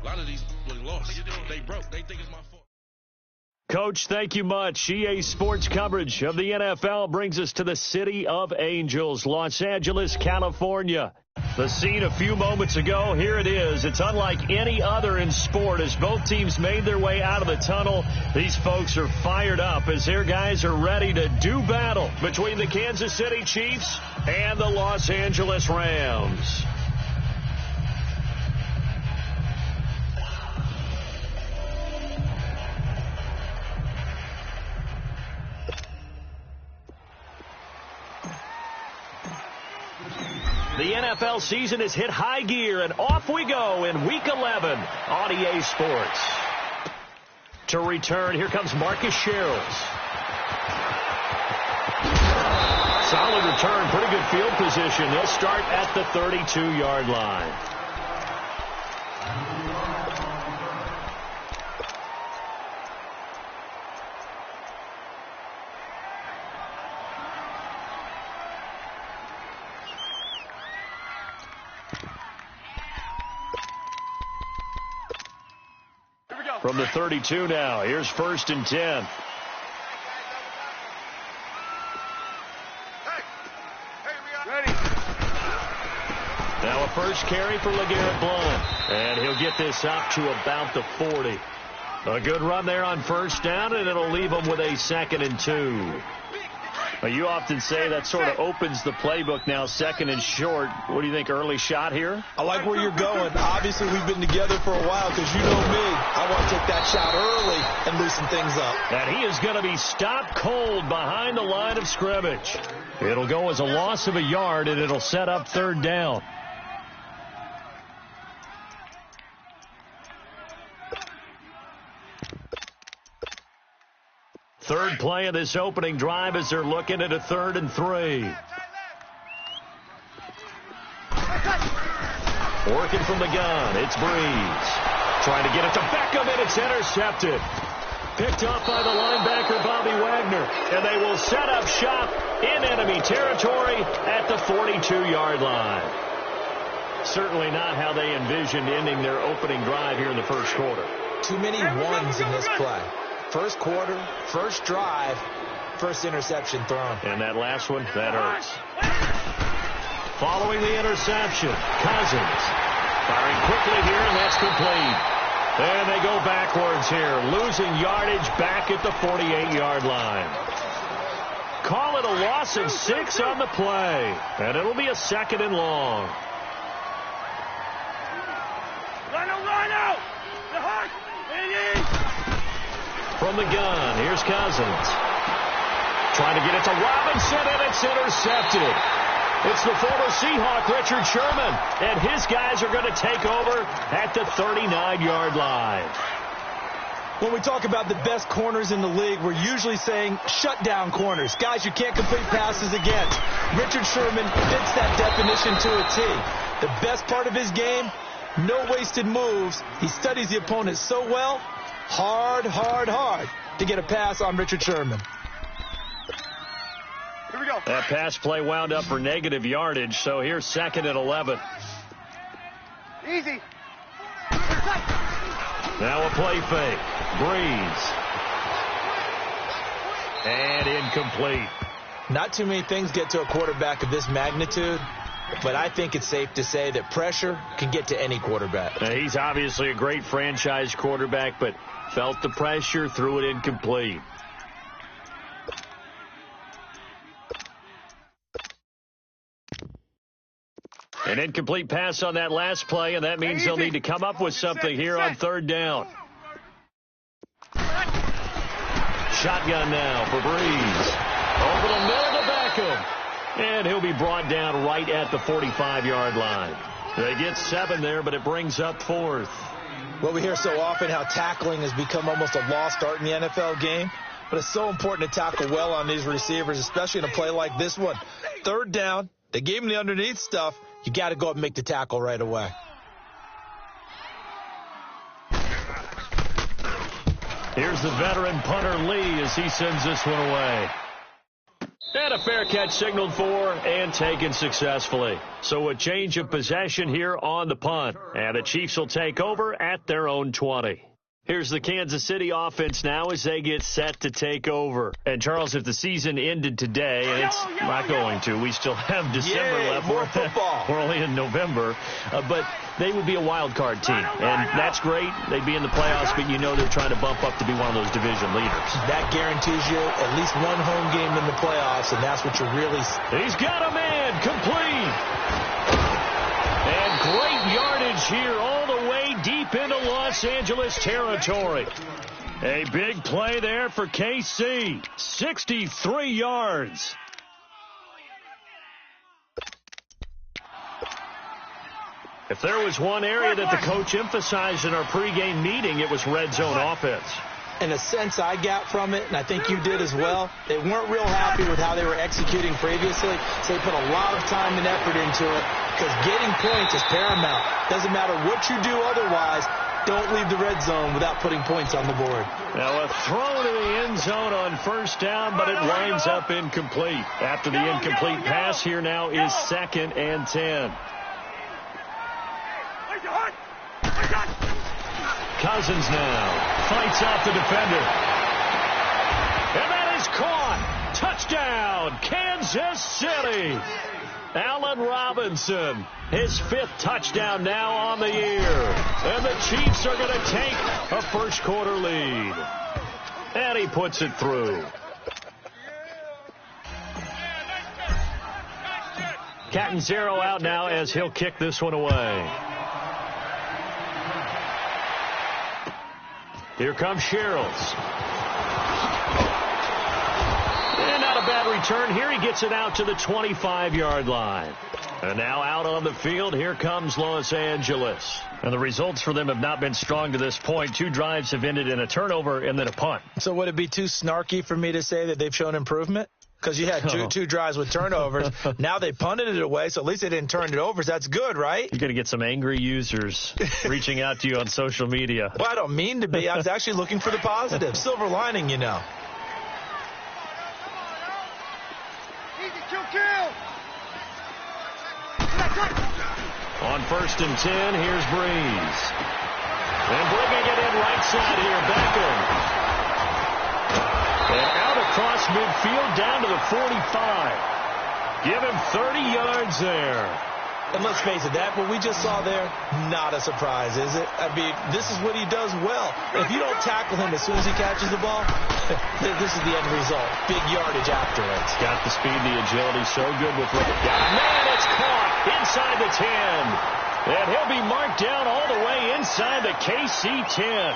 A lot of these lost. They broke. They think it's my fault. Coach, thank you much. EA Sports coverage of the NFL brings us to the City of Angels, Los Angeles, California. The scene a few moments ago, here it is. It's unlike any other in sport as both teams made their way out of the tunnel. These folks are fired up as their guys are ready to do battle between the Kansas City Chiefs and the Los Angeles Rams. The NFL season has hit high gear, and off we go in Week 11 on EA Sports. To return, here comes Marcus Sherrills. Solid return, pretty good field position. They'll start at the 32-yard line. From the 32 now, here's 1st and 10. Now a first carry for LeGarrette Blount. And he'll get this up to about the 40. A good run there on 1st down, and it'll leave him with a 2nd and 2. You often say that sort of opens the playbook now, 2nd and short. What do you think, early shot here? I like where you're going. Obviously, we've been together for a while because you know me. I want to take that shot early and loosen things up. And he is going to be stopped cold behind the line of scrimmage. It'll go as a loss of a yard, and it'll set up 3rd down. Third play of this opening drive as they're looking at a 3rd and 3. Working from the gun, it's Breeze. Trying to get it to Beckham, and it's intercepted. Picked up by the linebacker, Bobby Wagner. And they will set up shop in enemy territory at the 42-yard line. Certainly not how they envisioned ending their opening drive here in the first quarter. Too many ones in this play. First quarter, first drive, first interception thrown. And that last one, that hurts. Following the interception, Cousins firing quickly here, and that's complete. And they go backwards here, losing yardage back at the 48-yard line. Call it a loss of 6 on the play, and it'll be a 2nd and long. Rhino! The heart! From the gun, here's Cousins. Trying to get it to Robinson, and it's intercepted. It's the former Seahawk, Richard Sherman, and his guys are going to take over at the 39-yard line. When we talk about the best corners in the league, we're usually saying shutdown corners, guys you can't complete passes against. Richard Sherman fits that definition to a T. The best part of his game, no wasted moves. He studies the opponent so well. Hard to get a pass on Richard Sherman. Here we go. That pass play wound up for negative yardage, so here's 2nd and 11. Easy. Now a play fake. Breeze. And incomplete. Not too many things get to a quarterback of this magnitude, but I think it's safe to say that pressure can get to any quarterback. Now, he's obviously a great franchise quarterback, but felt the pressure, threw it incomplete. An incomplete pass on that last play, and that means they'll need to come up with something here on 3rd down. Shotgun now for Breeze. Over the middle to Beckham. And he'll be brought down right at the 45-yard line. They get 7 there, but it brings up 4th. Well, we hear so often how tackling has become almost a lost art in the NFL game, but it's so important to tackle well on these receivers, especially in a play like this one. 3rd down, they gave him the underneath stuff. You got to go up and make the tackle right away. Here's the veteran punter Lee as he sends this one away. And a fair catch signaled for and taken successfully. So a change of possession here on the punt. And the Chiefs will take over at their own 20. Here's the Kansas City offense now as they get set to take over. And, Charles, if the season ended today, and it's not going to, we still have December left. More football. We're only in November. But they would be a wild card team. And that's great. They'd be in the playoffs, but you know they're trying to bump up to be one of those division leaders. That guarantees you at least one home game in the playoffs, and that's what you're really... He's got a man. Complete. And great yardage here all the way deep into Los Angeles territory. A big play there for KC. 63 yards. If there was one area that the coach emphasized in our pregame meeting, it was red zone offense. In a sense I got from it, and I think you did as well, they weren't real happy with how they were executing previously, so they put a lot of time and effort into it, because getting points is paramount. Doesn't matter what you do otherwise, don't leave the red zone without putting points on the board. Now a throw to the end zone on first down, but it winds up incomplete. After the incomplete pass, here now is 2nd and 10. Cousins now fights off the defender. And that is caught. Touchdown, Kansas City. Allen Robinson, his 5th touchdown now on the year. And the Chiefs are going to take a first quarter lead. And he puts it through. Catanzaro out now as he'll kick this one away. Here comes Sherrills. And not a bad return. Here he gets it out to the 25-yard line. And now out on the field, here comes Los Angeles. And the results for them have not been strong to this point. 2 drives have ended in a turnover and then a punt. So would it be too snarky for me to say that they've shown improvement? Because you had two drives with turnovers. Now they punted it away, so at least they didn't turn it over. So that's good, right? You're going to get some angry users reaching out to you on social media. Well, I don't mean to be. I was actually looking for the positive. Silver lining, you know. Easy, kill. On 1st and 10, here's Breeze. And bringing it in right side here, Beckham. And out across midfield down to the 45. Give him 30 yards there. And let's face it, that what we just saw there, not a surprise, is it? I mean, this is what he does well. If you don't tackle him as soon as he catches the ball, this is the end result. Big yardage after it. Got the speed, the agility, so good with what it got. Man, it's caught inside the 10. And he'll be marked down all the way inside the KC 10.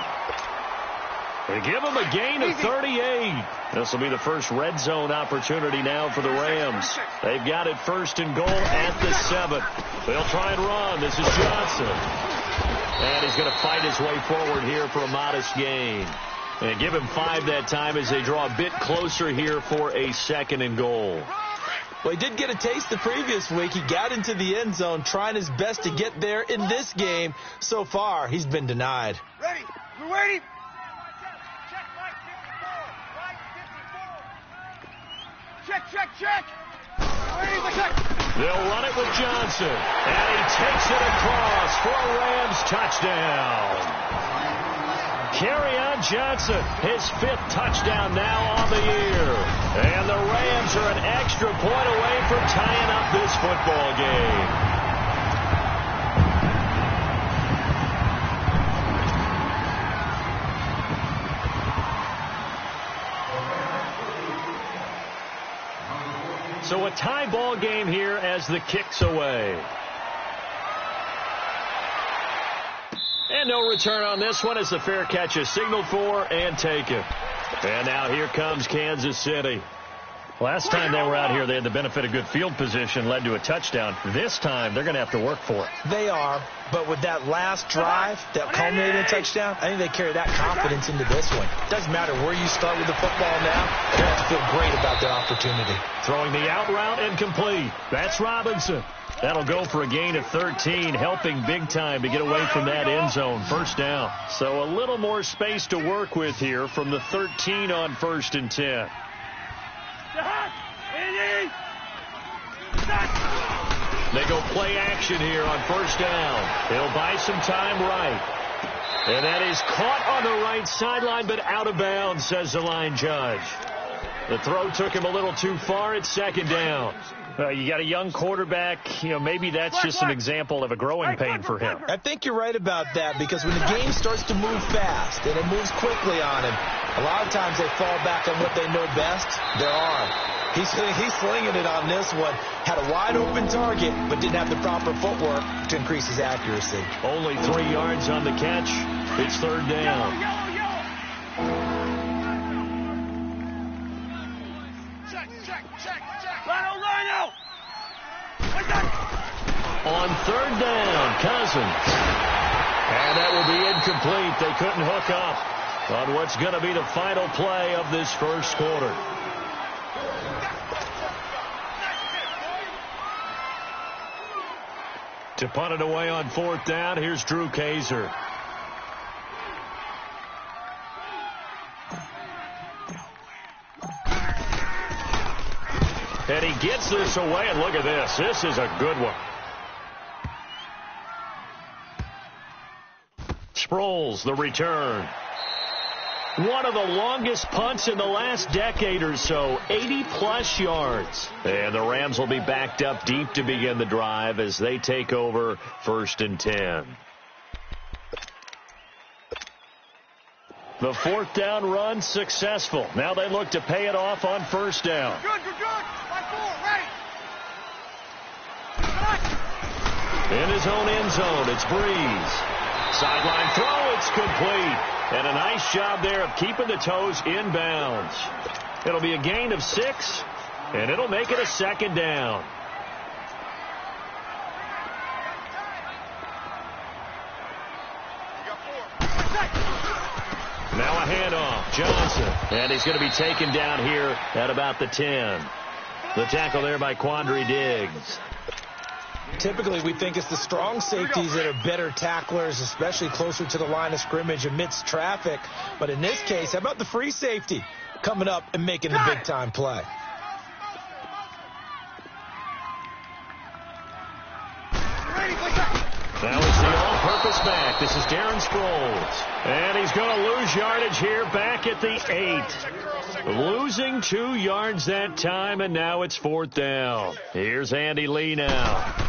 They give him a gain of 38. This will be the first red zone opportunity now for the Rams. They've got it 1st and goal at the 7. They'll try and run. This is Johnson. And he's going to fight his way forward here for a modest gain. And give him 5 that time as they draw a bit closer here for a 2nd and goal. Well, he did get a taste the previous week. He got into the end zone trying his best to get there in this game. So far, he's been denied. Ready. We're waiting. Check. They'll run it with Johnson. And he takes it across for a Rams touchdown. Kerryon Johnson, his 5th touchdown now on the year. And the Rams are an extra point away from tying up this football game. So a tie ball game here as the kick's away. And no return on this one as the fair catch is signaled for and taken. And now here comes Kansas City. Last time they were out here, they had the benefit of good field position, led to a touchdown. This time, they're going to have to work for it. They are, but with that last drive that culminated in a touchdown, I think they carry that confidence into this one. Doesn't matter where you start with the football now, they have to feel great about their opportunity. Throwing the out route incomplete. That's Robinson. That'll go for a gain of 13, helping big time to get away from that end zone. First down. So a little more space to work with here from the 13 on 1st and 10. They go play action here on first down. He'll buy some time right. And that is caught on the right sideline, but out of bounds, says the line judge. The throw took him a little too far. It's second down. You got a young quarterback. Maybe that's just an example of a growing pain for him. I think you're right about that, because when the game starts to move fast and it moves quickly on him, a lot of times they fall back on what they know best, their arm. He's slinging it on this one. Had a wide-open target, but didn't have the proper footwork to increase his accuracy. Only 3 yards on the catch. It's third down. On third down, Cousins. And that will be incomplete. They couldn't hook up on what's going to be the final play of this first quarter. To punt it away on fourth down, here's Drew Kaiser. And he gets this away, and look at this. This is a good one. Sproles, the return. One of the longest punts in the last decade or so, 80-plus yards. And the Rams will be backed up deep to begin the drive as they take over first and 10. The fourth down run successful. Now they look to pay it off on first down. Good. In his own end zone, it's Breeze. Sideline throw, it's complete. And a nice job there of keeping the toes inbounds. It'll be a gain of 6, and it'll make it a second down. Now a handoff, Johnson. And he's going to be taken down here at about the 10. The tackle there by Quandre Diggs. Typically, we think it's the strong safeties that are better tacklers, especially closer to the line of scrimmage amidst traffic. But in this case, how about the free safety coming up and making the big-time play? Now it's the all-purpose back. This is Darren Sproles. And he's going to lose yardage here back at the 8. Losing 2 yards that time, and now it's fourth down. Here's Andy Lee now.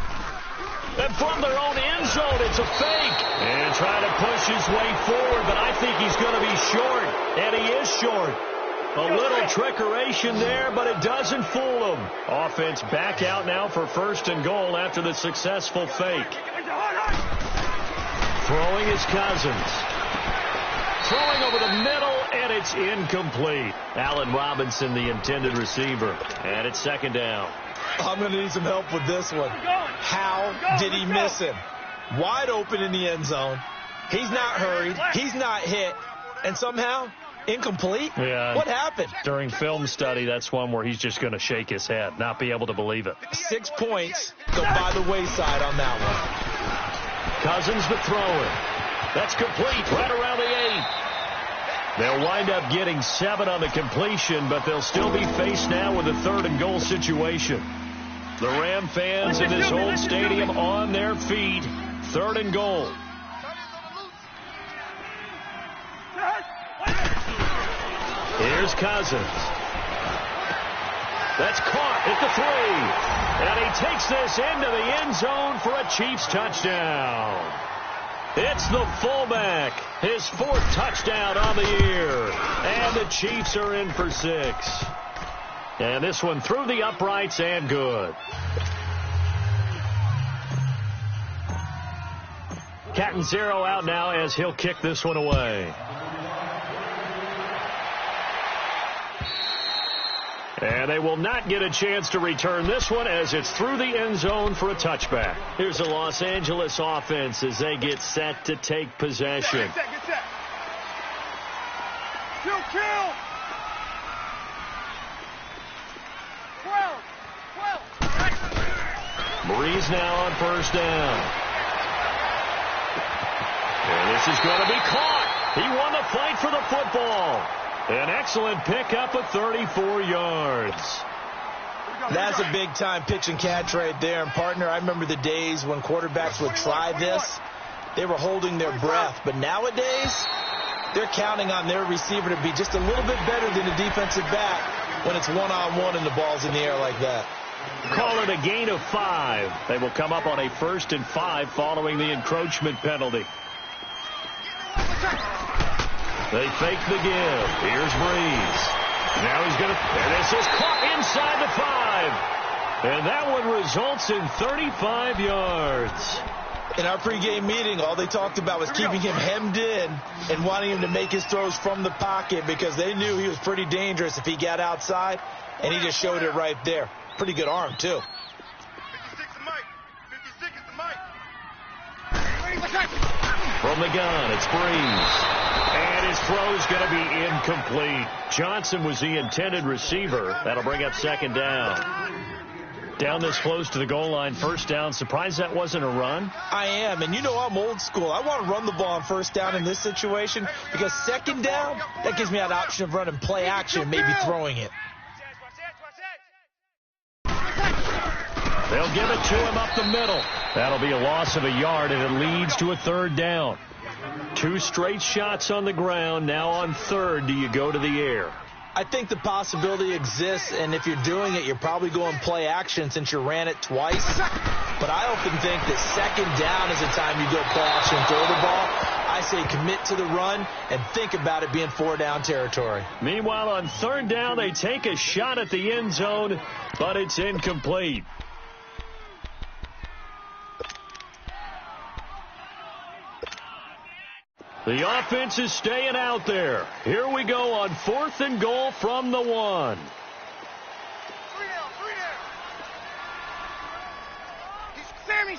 And from their own end zone, it's a fake. And trying to push his way forward, but I think he's going to be short. And he is short. A little trickeration there, but it doesn't fool him. Offense back out now for first and goal after the successful fake. Throwing is Cousins. Throwing over the middle, and it's incomplete. Allen Robinson, the intended receiver. And it's second down. I'm going to need some help with this one. How did he miss him? Wide open in the end zone. He's not hurried. He's not hit. And somehow, incomplete? Yeah. What happened? During film study, that's one where he's just going to shake his head, not be able to believe it. 6 points go by the wayside on that one. Cousins the thrower. That's complete right around the 8. They'll wind up getting 7 on the completion, but they'll still be faced now with a third and goal situation. The Ram fans in this old stadium on their feet. Third and goal. Here's Cousins. That's caught at the 3. And he takes this into the end zone for a Chiefs touchdown. It's the fullback. His 4th touchdown on the year. And the Chiefs are in for 6. And this one through the uprights and good. Catanzaro out now as he'll kick this one away. And they will not get a chance to return this one as it's through the end zone for a touchback. Here's the Los Angeles offense as they get set to take possession. Get set. Kill. 12. Breeze now on first down. And this is going to be caught. He won the fight for the football. An excellent pickup of 34 yards. That's a big-time pitch and catch right there. And, partner, I remember the days when quarterbacks would try this. They were holding their breath. But nowadays, they're counting on their receiver to be just a little bit better than the defensive back when it's one-on-one and the ball's in the air like that. Call it a gain of 5. They will come up on a 1st and 5 following the encroachment penalty. They fake the give. Here's Breeze. Now he's going to, and this is caught inside the 5. And that one results in 35 yards. In our pregame meeting, all they talked about was keeping him hemmed in and wanting him to make his throws from the pocket because they knew he was pretty dangerous if he got outside, and he just showed it right there. Pretty good arm, too. 56 is Mike. 56 is Mike. From the gun, it's Breeze. And his throw's going to be incomplete. Johnson was the intended receiver. That'll bring up 2nd down. Down this close to the goal line, 1st down. Surprised that wasn't a run? I am, and you know I'm old school. I want to run the ball on 1st down in this situation because 2nd down, that gives me an option of running play action and maybe throwing it. They'll give it to him up the middle. That'll be a loss of a yard, and it leads to a 3rd down. 2 straight shots on the ground. Now on 3rd, do you go to the air? I think the possibility exists, and if you're doing it, you're probably going play action since you ran it twice. But I often think that 2nd down is the time you go play action and throw the ball. I say commit to the run and think about it being 4-down territory. Meanwhile, on 3rd down, they take a shot at the end zone, but it's incomplete. The offense is staying out there. Here we go on 4th and goal from the 1. 3 down.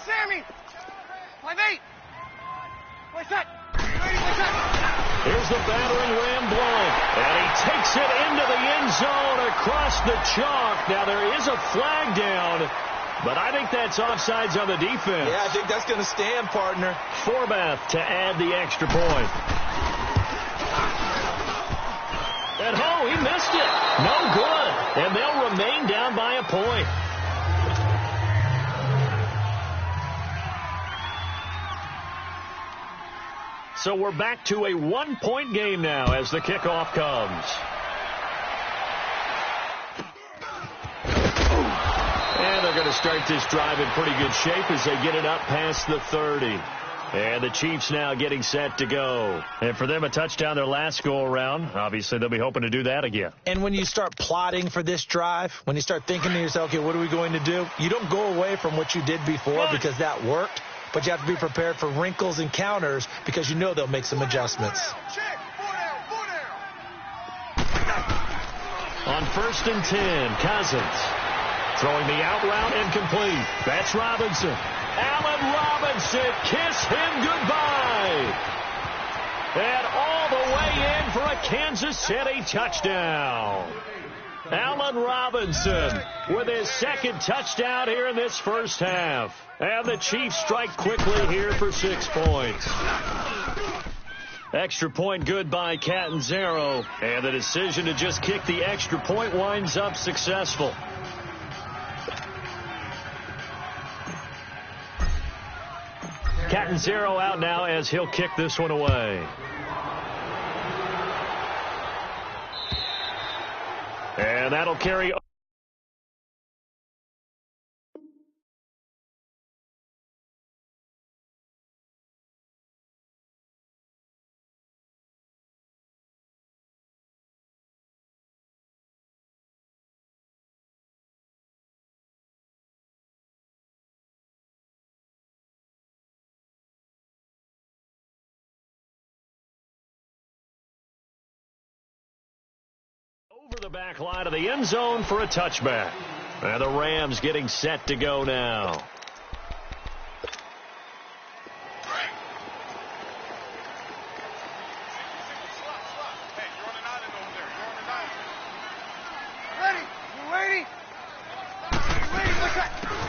Sammy. 5-8. Play set. Here's the battering ram blown. And he takes it into the end zone across the chalk. Now there is a flag down, but I think that's offsides on the defense. Yeah, I think that's going to stand, partner. Forbath to add the extra point. And he missed it. No good. And they'll remain down by a point. So we're back to a 1-point game now as the kickoff comes. And they're going to start this drive in pretty good shape as they get it up past the 30. And the Chiefs now getting set to go. And for them, a touchdown their last go-around. Obviously, they'll be hoping to do that again. And when you start plotting for this drive, when you start thinking to yourself, okay, what are we going to do? You don't go away from what you did before because that worked. But you have to be prepared for wrinkles and counters because you know they'll make some adjustments. On 1st and 10, Cousins. Throwing the out route incomplete. That's Robinson. Allen Robinson, kiss him goodbye. And all the way in for a Kansas City touchdown. Allen Robinson with his 2nd touchdown here in this first half. And the Chiefs strike quickly here for 6 points. Extra point good by Catanzaro. And the decision to just kick the extra point winds up successful. Catanzaro out now as he'll kick this one away. And that'll carry. Over the back line of the end zone for a touchback. And the Rams getting set to go now.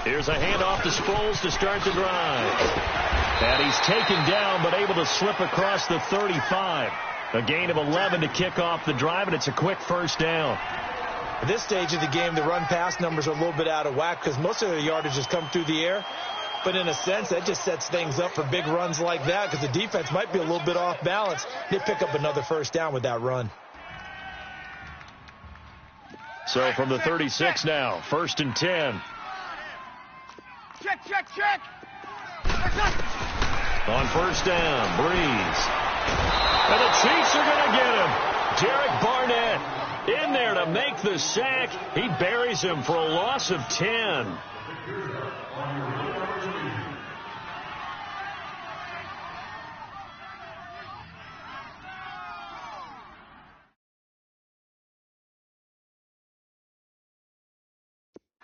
Here's a handoff to Sproles to start the drive. And he's taken down but able to slip across the 35. A gain of 11 to kick off the drive, and it's a quick first down. At this stage of the game, the run-pass numbers are a little bit out of whack because most of the yardage has come through the air. But in a sense, that just sets things up for big runs like that because the defense might be a little bit off balance. They pick up another first down with that run. So from the 36 now, 1st and 10. Check. On 1st down, Breeze. And the Chiefs are going to get him. Derek Barnett in there to make the sack. He buries him for a loss of 10.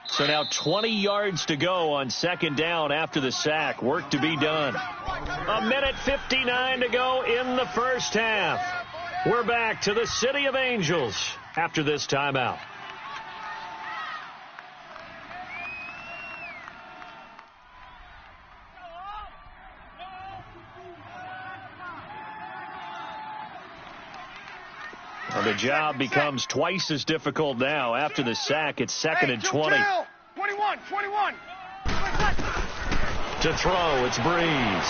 So now 20 yards to go on 2nd down after the sack. Work to be done. 1:59 to go in the first half. We're back to the City of Angels after this timeout. Well, the job becomes twice as difficult now after the sack. It's 2nd and 20. 21. To throw, it's Breeze.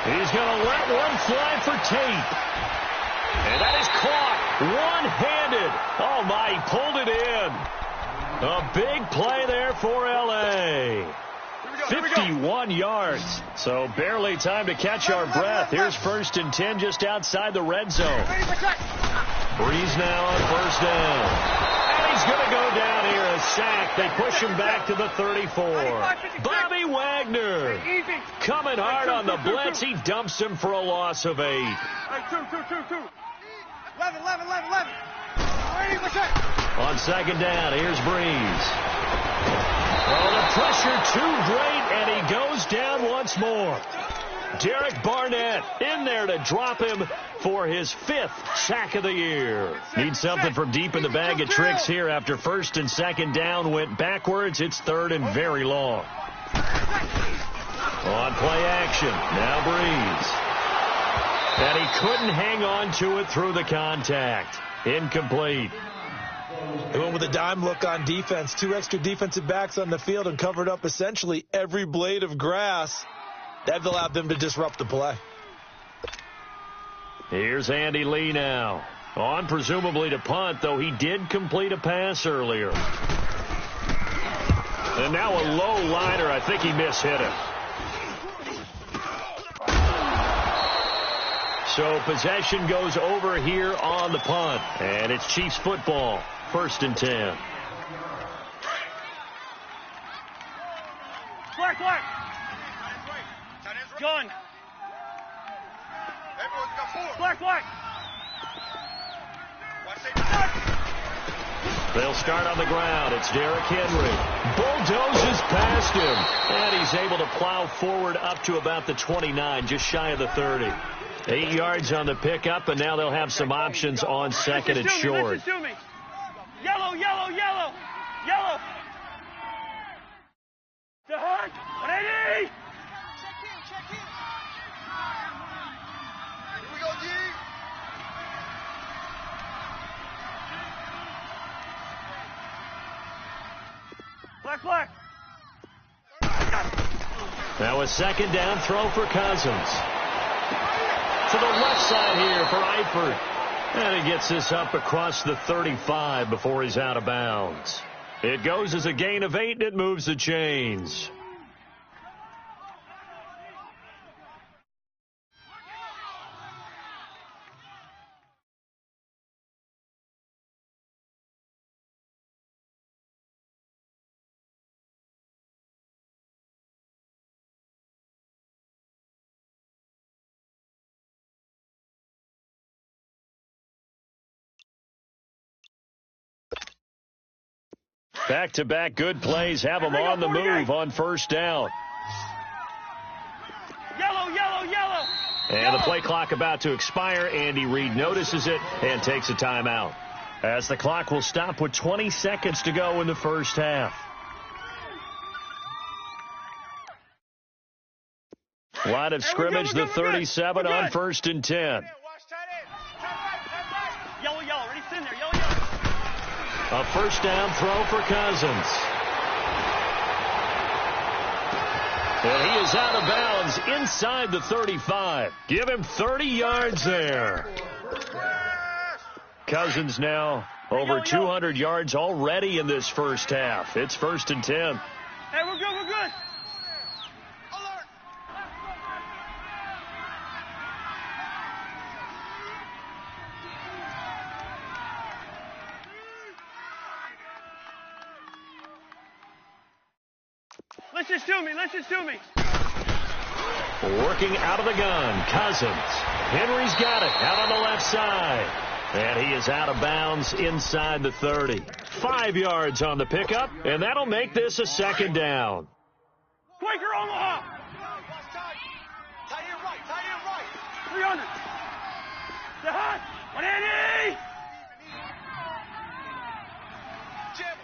He's going to let one fly for Tate. And that is caught one-handed. Oh, my, he pulled it in. A big play there for L.A. 51 yards. So barely time to catch our breath. Here's 1st and 10 just outside the red zone. Breeze now on 1st down. And he's going to go down here, a sack. They push him back to the 34. Bobby Wagner coming hard on the blitz. He dumps him for a loss of 8. 11. 11. On 2nd down, here's Breeze. Oh, the pressure too great, and he goes down once more. Derek Barnett in there to drop him for his 5th sack of the year. Need something from deep in the bag of tricks here after 1st and 2nd down went backwards. It's 3rd and very long. On play action, now Breeze. And he couldn't hang on to it through the contact. Incomplete. They went with a dime look on defense. 2 extra defensive backs on the field and covered up essentially every blade of grass. That allowed them to disrupt the play. Here's Andy Lee now. On presumably to punt, though he did complete a pass earlier. And now a low liner. I think he mishit it. So possession goes over here on the punt. And it's Chiefs football. 1st and 10. Black. Gun. Black. They'll start on the ground. It's Derrick Henry. Bulldozes past him. And he's able to plow forward up to about the 29, just shy of the 30. 8 yards on the pickup, and now they'll have some options on 2nd and short. Yellow. The hard. 180. Here we go, G. Black. Now a 2nd down throw for Cousins. To the left side here for Eifert. And he gets this up across the 35 before he's out of bounds. It goes as a gain of 8, and it moves the chains. Back-to-back good plays have them on the move on 1st down. Yellow. And the play clock about to expire. Andy Reid notices it and takes a timeout. As the clock will stop with 20 seconds to go in the first half. Line of scrimmage, the 37 on 1st and 10. Yellow. Ready, stand there. Yellow. A first down throw for Cousins. And he is out of bounds inside the 35. Give him 30 yards there. Cousins now over 200 yards already in this first half. It's 1st and 10. Hey, we're good, we're good. Listen to me. Working out of the gun, Cousins. Henry's got it out on the left side. And he is out of bounds inside the 30. 5 yards on the pickup, and that'll make this a second down. Quaker Omaha. Tight end right. 300. The hot. 180. Jim.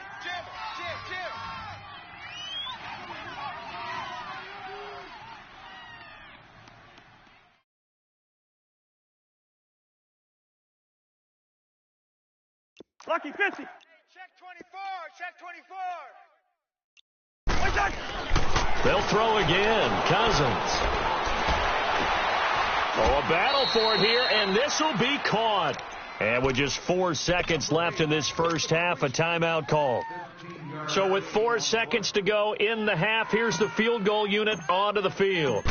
Lucky 50. Check 24. Wait, touch. They'll throw again. Cousins. Oh, a battle for it here, and this will be caught. And with just 4 seconds left in this first half, a timeout call. So with 4 seconds to go in the half, here's the field goal unit onto the field.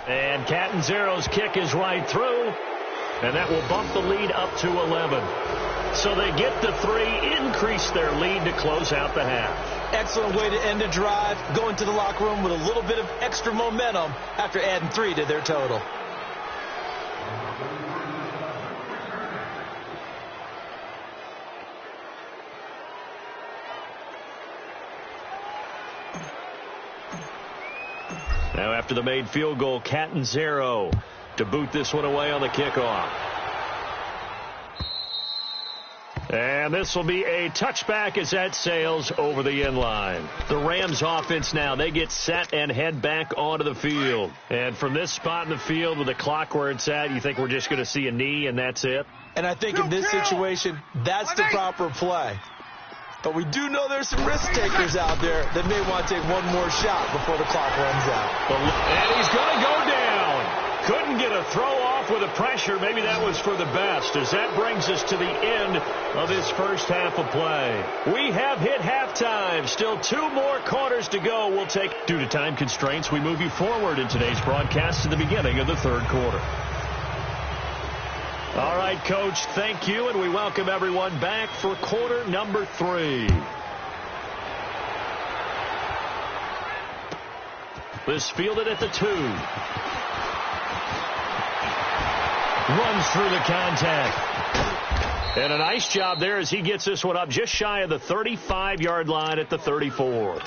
And Catanzaro's kick is right through. And that will bump the lead up to 11. So they get the 3, increase their lead to close out the half. Excellent way to end a drive, going to the locker room with a little bit of extra momentum after adding 3 to their total. Now after the made field goal, Catanzaro to boot this one away on the kickoff. And this will be a touchback as that sails over the end line. The Rams offense now, they get set and head back onto the field. And from this spot in the field with the clock where it's at, you think we're just going to see a knee and that's it? And I think in this situation, that's the proper play. But we do know there's some risk takers out there that may want to take one more shot before the clock runs out. And he's going to go down. Couldn't get a throw off with the pressure. Maybe that was for the best, as that brings us to the end of this first half of play. We have hit halftime. Still 2 more quarters to go. We'll take, due to time constraints, we move you forward in today's broadcast to the beginning of the third quarter. All right, Coach, thank you, and we welcome everyone back for quarter number 3. This fielded at the 2. Runs through the contact. And a nice job there as he gets this one up just shy of the 35-yard line at the 34.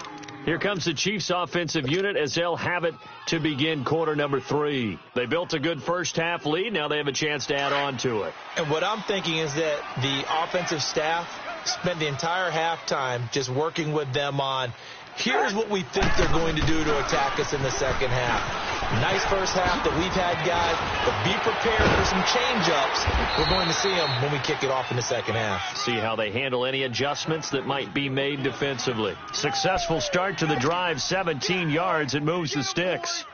Here comes the Chiefs offensive unit as they'll have it to begin quarter number 3. They built a good first half lead. Now they have a chance to add on to it. And what I'm thinking is that the offensive staff spent the entire halftime just working with them on, here's what we think they're going to do to attack us in the second half. Nice first half that we've had, guys, but be prepared for some change-ups. We're going to see them when we kick it off in the second half. See how they handle any adjustments that might be made defensively. Successful start to the drive, 17 yards. It moves the sticks.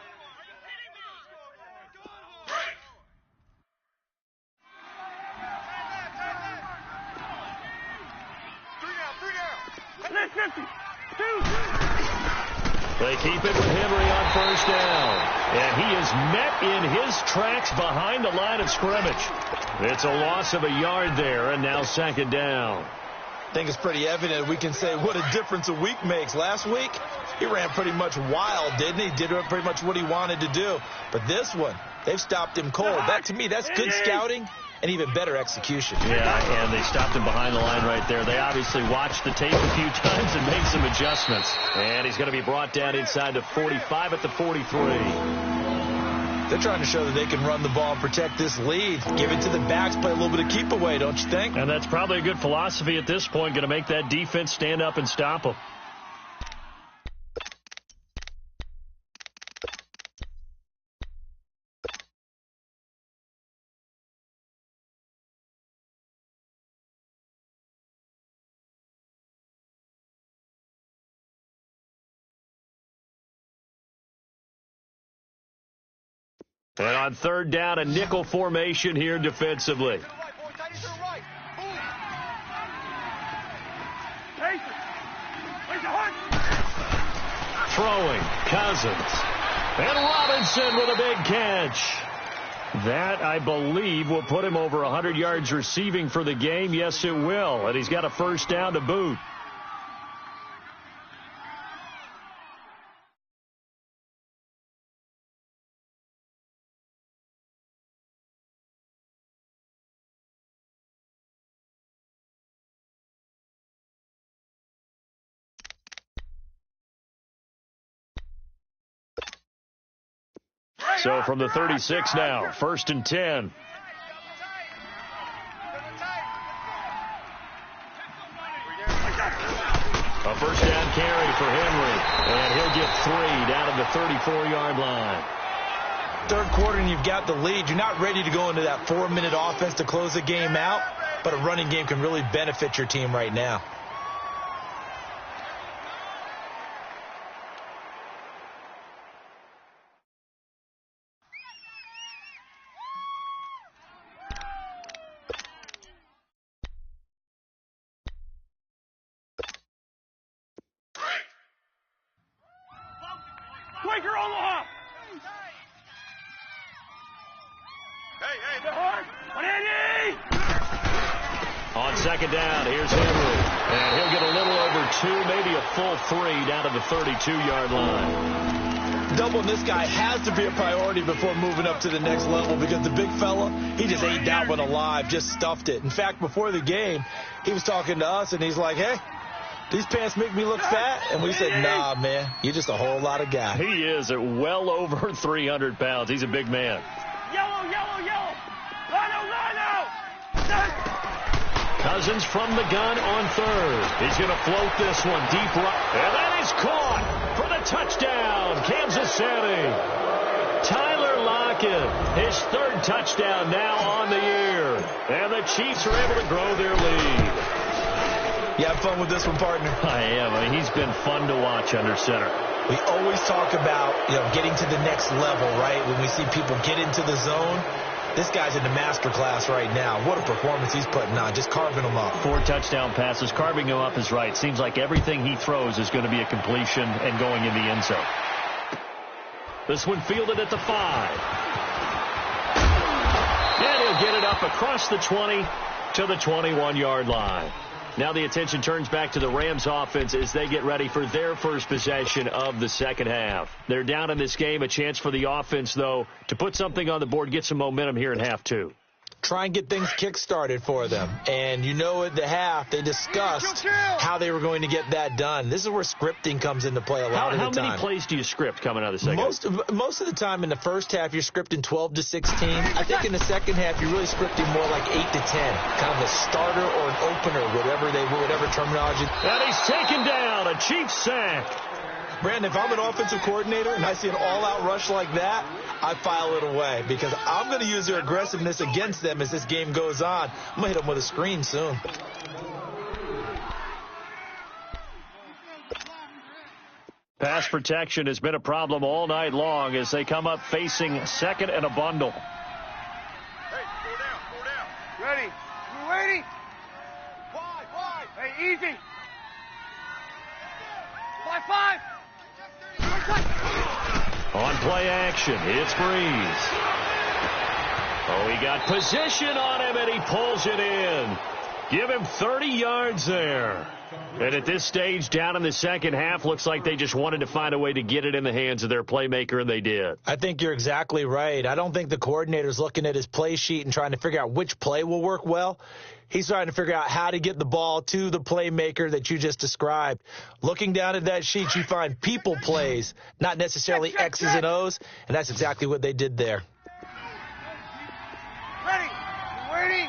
They keep it with Henry on first down. And he is met in his tracks behind the line of scrimmage. It's a loss of a yard there, and now second down. I think it's pretty evident. We can say what a difference a week makes. Last week, he ran pretty much wild, didn't he? Did pretty much what he wanted to do. But this one, they've stopped him cold. That, to me, that's good scouting and even better execution. Yeah, and they stopped him behind the line right there. They obviously watched the tape a few times and made some adjustments. And he's going to be brought down inside the 45 at the 43. They're trying to show that they can run the ball and protect this lead. Give it to the backs, play a little bit of keep away, don't you think? And that's probably a good philosophy at this point, going to make that defense stand up and stop them. And on third down, a nickel formation here defensively. Throwing, Cousins. And Robinson with a big catch. That, I believe, will put him over 100 yards receiving for the game. Yes, it will. And he's got a first down to boot. So from the 36 now, 1st and 10. A first down carry for Henry. And he'll get 3 down at the 34-yard line. Third quarter and you've got the lead. You're not ready to go into that 4-minute offense to close the game out, but a running game can really benefit your team right now. Quaker Omaha! Hey, hard! 180! On second down, here's Henry. And he'll get a little over 2, maybe a full 3 down to the 32-yard line. Doubling this guy has to be a priority before moving up to the next level because the big fella, he just ate that one alive, just stuffed it. In fact, before the game, he was talking to us, and he's like, hey, these pants make me look fat? And we said, nah, man, you're just a whole lot of guy. He is at well over 300 pounds. He's a big man. Yellow! Lino! Cousins from the gun on third. He's going to float this one deep right. And that is caught for the touchdown, Kansas City. Tyler Lockett, his 3rd touchdown now on the year. And the Chiefs are able to grow their lead. You have fun with this one, partner? I am. I mean, he's been fun to watch under center. We always talk about, getting to the next level, right? When we see people get into the zone, this guy's in the master class right now. What a performance he's putting on, just carving them up. 4 touchdown passes. Carving him up is right. Seems like everything he throws is going to be a completion and going in the end zone. This one fielded at the 5. And he'll get it up across the 20 to the 21-yard line. Now the attention turns back to the Rams offense as they get ready for their first possession of the second half. They're down in this game. A chance for the offense, though, to put something on the board, get some momentum here in half 2. Try and get things kick-started for them. And at the half, they discussed how they were going to get that done. This is where scripting comes into play a lot of the time. How many plays do you script coming out of the second half? Most of the time in the first half, you're scripting 12 to 16. I think in the second half, you're really scripting more like 8 to 10. Kind of a starter or an opener, whatever terminology. And he's taken down, a Chiefs sack. Brandon, if I'm an offensive coordinator and I see an all-out rush like that, I file it away because I'm going to use their aggressiveness against them as this game goes on. I'm going to hit them with a screen soon. Pass protection has been a problem all night long as they come up facing second and a bundle. Hey, go down. Ready? You ready? Wide. Hey, easy. 5. On play action, it's Breeze. Oh, he got position on him, and he pulls it in. Give him 30 yards there. And at this stage, down in the second half, looks like they just wanted to find a way to get it in the hands of their playmaker, and they did. I think you're exactly right. I don't think the coordinator's looking at his play sheet and trying to figure out which play will work well. He's trying to figure out how to get the ball to the playmaker that you just described. Looking down at that sheet, you find people plays, not necessarily X's and O's, and that's exactly what they did there. Ready? Ready?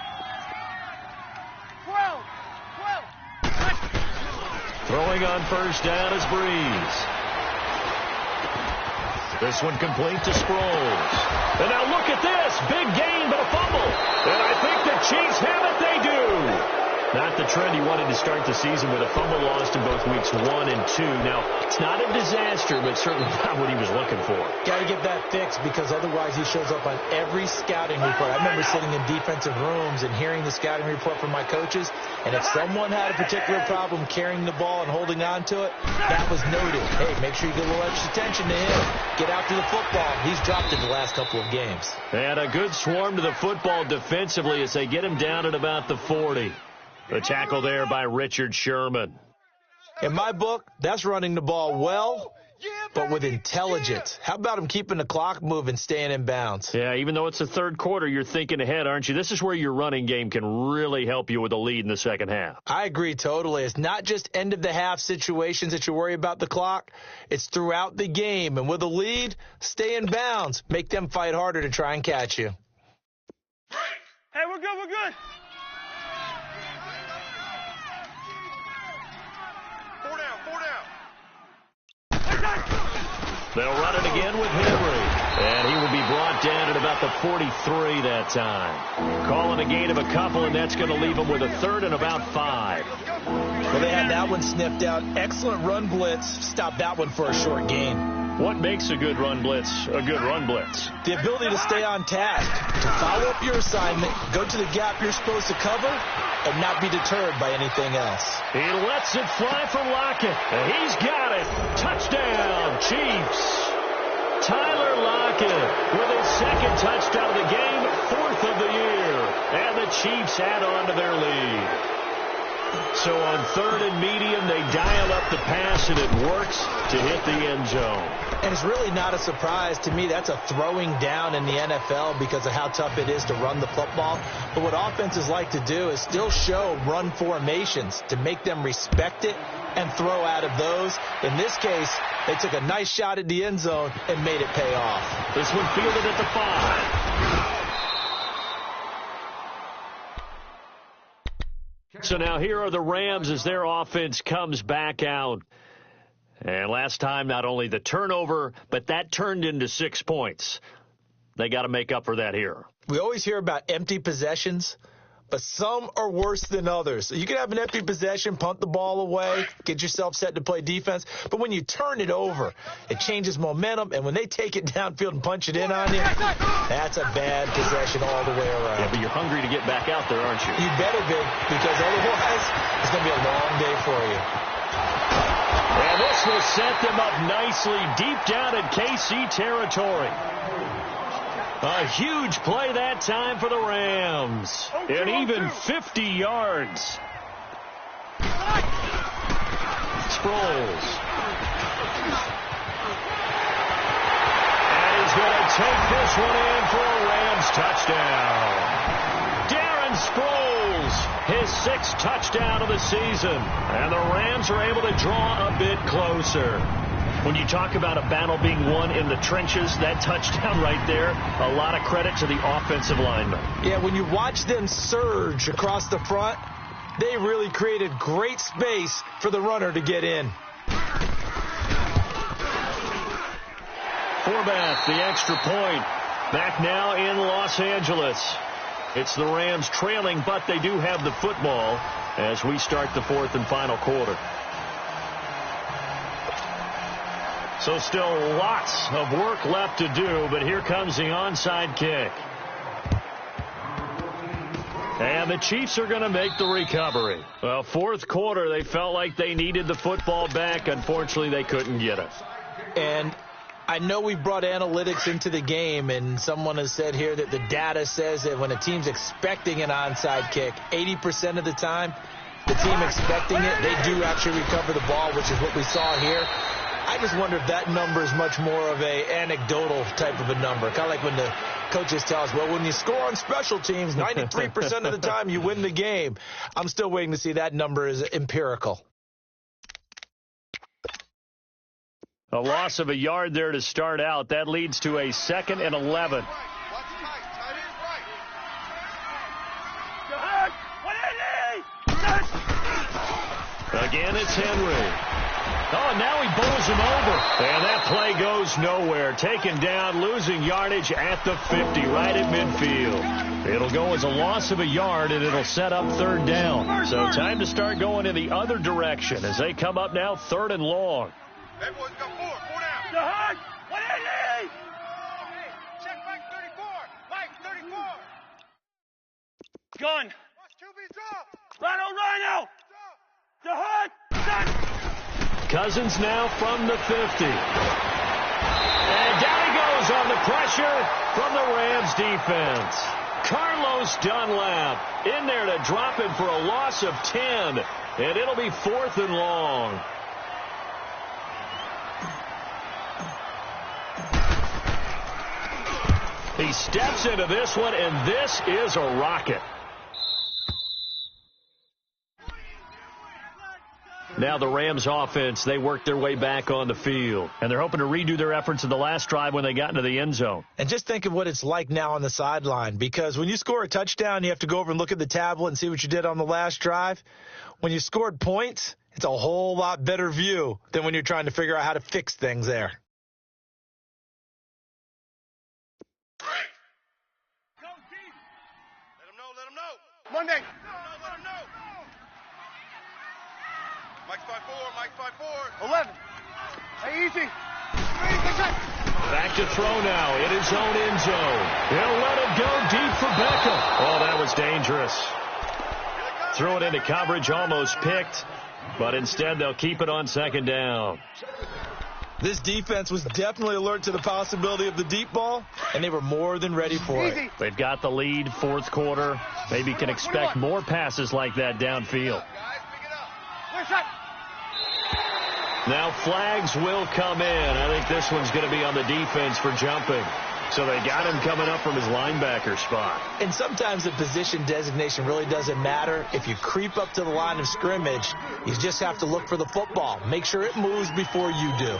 12. Throwing on first down is Breeze. This one complete to Sproles. And now look at this. Big gain, but a fumble. And I think the Chiefs have it. They do. Not the trend he wanted to start the season with a fumble lost in both weeks 1 and 2. Now, it's not a disaster, but certainly not what he was looking for. Got to get that fixed because otherwise he shows up on every scouting report. I remember sitting in defensive rooms and hearing the scouting report from my coaches, and if someone had a particular problem carrying the ball and holding on to it, that was noted. Hey, make sure you get a little extra attention to him. Get out to the football. He's dropped it the last couple of games. And a good swarm to the football defensively as they get him down at about the 40. The tackle there by Richard Sherman. In my book, that's running the ball well, but with intelligence. How about him keeping the clock moving, staying in bounds? Yeah, even though it's the third quarter, you're thinking ahead, aren't you? This is where your running game can really help you with a lead in the second half. I agree totally. It's not just end-of-the-half situations that you worry about the clock. It's throughout the game. And with a lead, stay in bounds. Make them fight harder to try and catch you. Hey, we're good, we're good. They'll run it again with Henry, and he will be brought down at about the 43 that time. Calling a gain of a couple, and that's going to leave him with a third and about 5. Well, they had that one sniffed out. Excellent run blitz. Stop that one for a short gain. What makes a good run blitz a good run blitz? The ability to stay on task, to follow up your assignment, go to the gap you're supposed to cover, and not be deterred by anything else. He lets it fly from Lockett. He's got it. Touchdown, Chiefs. Tyler Lockett with his second touchdown of the game, 4th of the year. And the Chiefs add on to their lead. So on 3rd and medium, they dial up the pass, and it works to hit the end zone. And it's really not a surprise to me. That's a throwing down in the NFL because of how tough it is to run the football. But what offenses like to do is still show run formations to make them respect it and throw out of those. In this case, they took a nice shot at the end zone and made it pay off. This one fielded at the 5. So now here are the Rams as their offense comes back out. And last time, not only the turnover, but that turned into 6 points. They got to make up for that here. We always hear about empty possessions, but some are worse than others. You can have an empty possession, punt the ball away, get yourself set to play defense, but when you turn it over, it changes momentum, and when they take it downfield and punch it in on you, that's a bad possession all the way around. Yeah, but you're hungry to get back out there, aren't you? You better be, because otherwise it's going to be a long day for you. And this will set them up nicely deep down in KC territory. A huge play that time for the Rams. And even 50 yards. Sproles. And he's going to take this one in for a Rams touchdown. Darren Sproles, his 6th touchdown of the season. And the Rams are able to draw a bit closer. When you talk about a battle being won in the trenches, that touchdown right there, a lot of credit to the offensive linemen. Yeah, when you watch them surge across the front, they really created great space for the runner to get in. Forbath, the extra point. Back now in Los Angeles. It's the Rams trailing, but they do have the football as we start the 4th and final quarter. So still lots of work left to do, but here comes the onside kick. And the Chiefs are going to make the recovery. Well, 4th quarter, they felt like they needed the football back. Unfortunately, they couldn't get it. And I know we brought analytics into the game, and someone has said here that the data says that when a team's expecting an onside kick, 80% of the time, the team expecting it, they do actually recover the ball, which is what we saw here. I just wonder if that number is much more of a anecdotal type of a number. Kind of like when the coaches tell us, well, when you score on special teams, 93% of the time you win the game. I'm still waiting to see that number is empirical. A loss of a yard there to start out. That leads to a 2nd and 11. Again, it's Henry. Oh, now he bowls him over. And that play goes nowhere. Taken down, losing yardage at the 50, right at midfield. It'll go as a loss of a yard, and it'll set up third down. So time to start going in the other direction as they come up now third and long. Hey, boys, got four down. The hard. 180. Hey, check Mike 34. Mike 34. Gun. Watch QB draw. Rhino. The hard. Cousins now from the 50. And down he goes on the pressure from the Rams defense. Carlos Dunlap in there to drop it for a loss of 10. And it'll be fourth and long. He steps into this one, and this is a rocket. Now the Rams offense, they work their way back on the field. And they're hoping to redo their efforts in the last drive when they got into the end zone. And just think of what it's like now on the sideline. Because when you score a touchdown, you have to go over and look at the tablet and see what you did on the last drive. When you scored points, it's a whole lot better view than when you're trying to figure out how to fix things there. Let him know. Monday. Let him know. Mike's 5'4", 11. Hey, easy. Back to throw now in his own end zone. He'll let it go deep for Beckham. Oh, that was dangerous. Threw it into coverage, almost picked. But instead, they'll keep it on second down. This defense was definitely alert to the possibility of the deep ball, and they were more than ready for it. They've got the lead, fourth quarter. Maybe can expect more passes like that downfield. Now flags will come in. I think this one's going to be on the defense for jumping. So they got him coming up from his linebacker spot. And sometimes the position designation really doesn't matter. If you creep up to the line of scrimmage, you just have to look for the football. Make sure it moves before you do.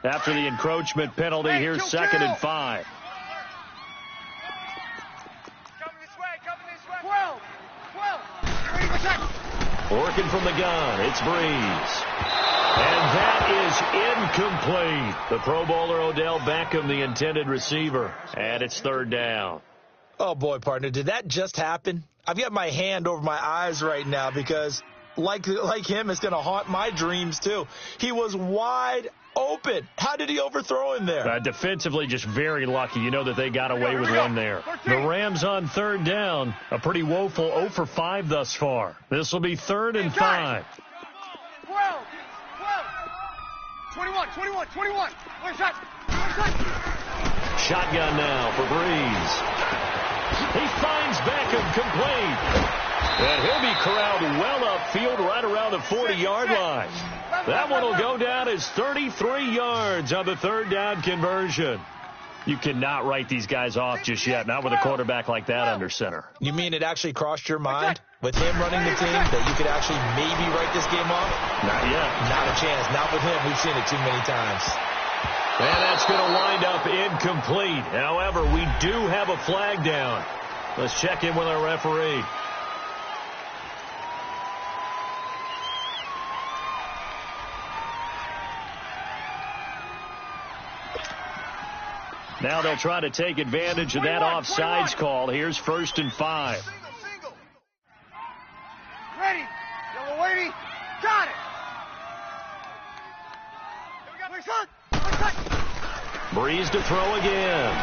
After the encroachment penalty, here's second and 5. Working from the gun, it's Breeze. And that is incomplete. The Pro Bowler Odell Beckham, the intended receiver. And it's third down. Oh, boy, partner, did that just happen? I've got my hand over my eyes right now because, like him, it's going to haunt my dreams, too. He was wide open. How did he overthrow him there? Defensively, just very lucky. You know that they got away with one there. The Rams on third down. A pretty woeful 0 for 5 thus far. This will be third and 5. 12. 21. One shot. Shotgun now for Breeze. He finds Beckham complete. And he'll be corralled well upfield right around the 40-yard line. That one will go down as 33 yards on the third down conversion. You cannot write these guys off just yet, not with a quarterback like that under center. You mean it actually crossed your mind with him running the team that you could actually maybe write this game off? Not yet. Not a chance. Not with him. We've seen it too many times. And that's going to wind up incomplete. However, we do have a flag down. Let's check in with our referee. Now they'll try to take advantage of that offsides call. Here's first and 5. Single. Ready. Yellow wavy. Got it. Breeze to throw again.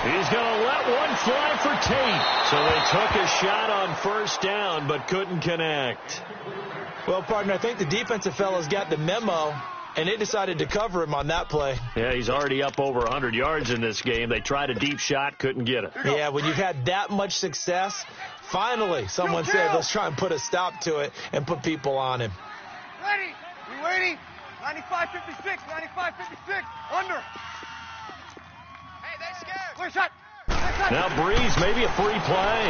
He's going to let one fly for Tate. So they took a shot on first down but couldn't connect. Well, partner, I think the defensive fellows got the memo, and they decided to cover him on that play. Yeah, he's already up over 100 yards in this game. They tried a deep shot, couldn't get it. Yeah, when you've had that much success, finally someone said, let's try and put a stop to it and put people on him. Ready. We waiting. 95-56. Under. Hey, they scared. Clear shot. Now Breeze, maybe a free play.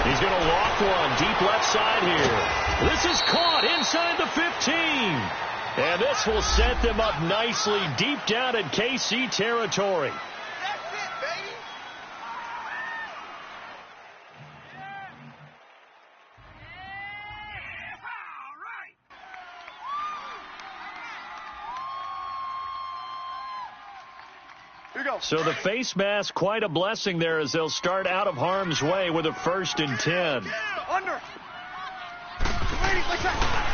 He's going to lock one deep left side here. This is caught inside the 15. And this will set them up nicely deep down in KC territory. That's it, baby. Here we go. So the face mask, quite a blessing there as they'll start out of harm's way with a 1st and 10. Under.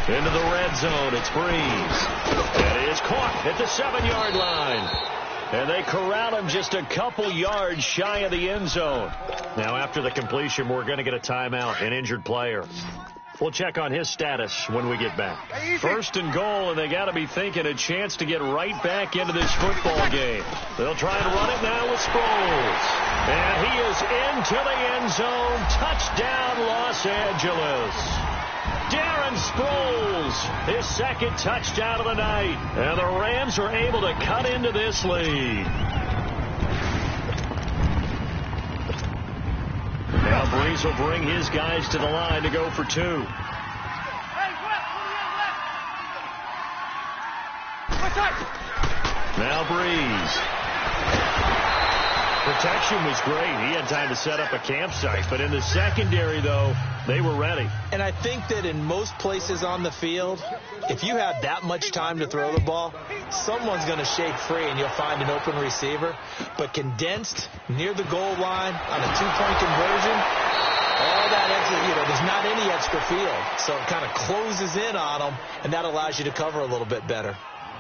Into the red zone, it's Breeze. And it is caught at the 7-yard line. And they corral him just a couple yards shy of the end zone. Now after the completion, we're going to get a timeout, an injured player. We'll check on his status when we get back. 1st and goal, and they got to be thinking a chance to get right back into this football game. They'll try and run it now with Sproles. And he is into the end zone. Touchdown, Los Angeles. Darren Sproles, his 2nd touchdown of the night. And the Rams are able to cut into this lead. Now Breeze will bring his guys to the line to go for 2. Now Breeze. Protection was great. He had time to set up a campsite. But in the secondary, though, they were ready. And I think that in most places on the field, if you have that much time to throw the ball, someone's going to shake free and you'll find an open receiver. But condensed near the goal line on a 2-point conversion, all that extra, there's not any extra field. So it kind of closes in on them, and that allows you to cover a little bit better.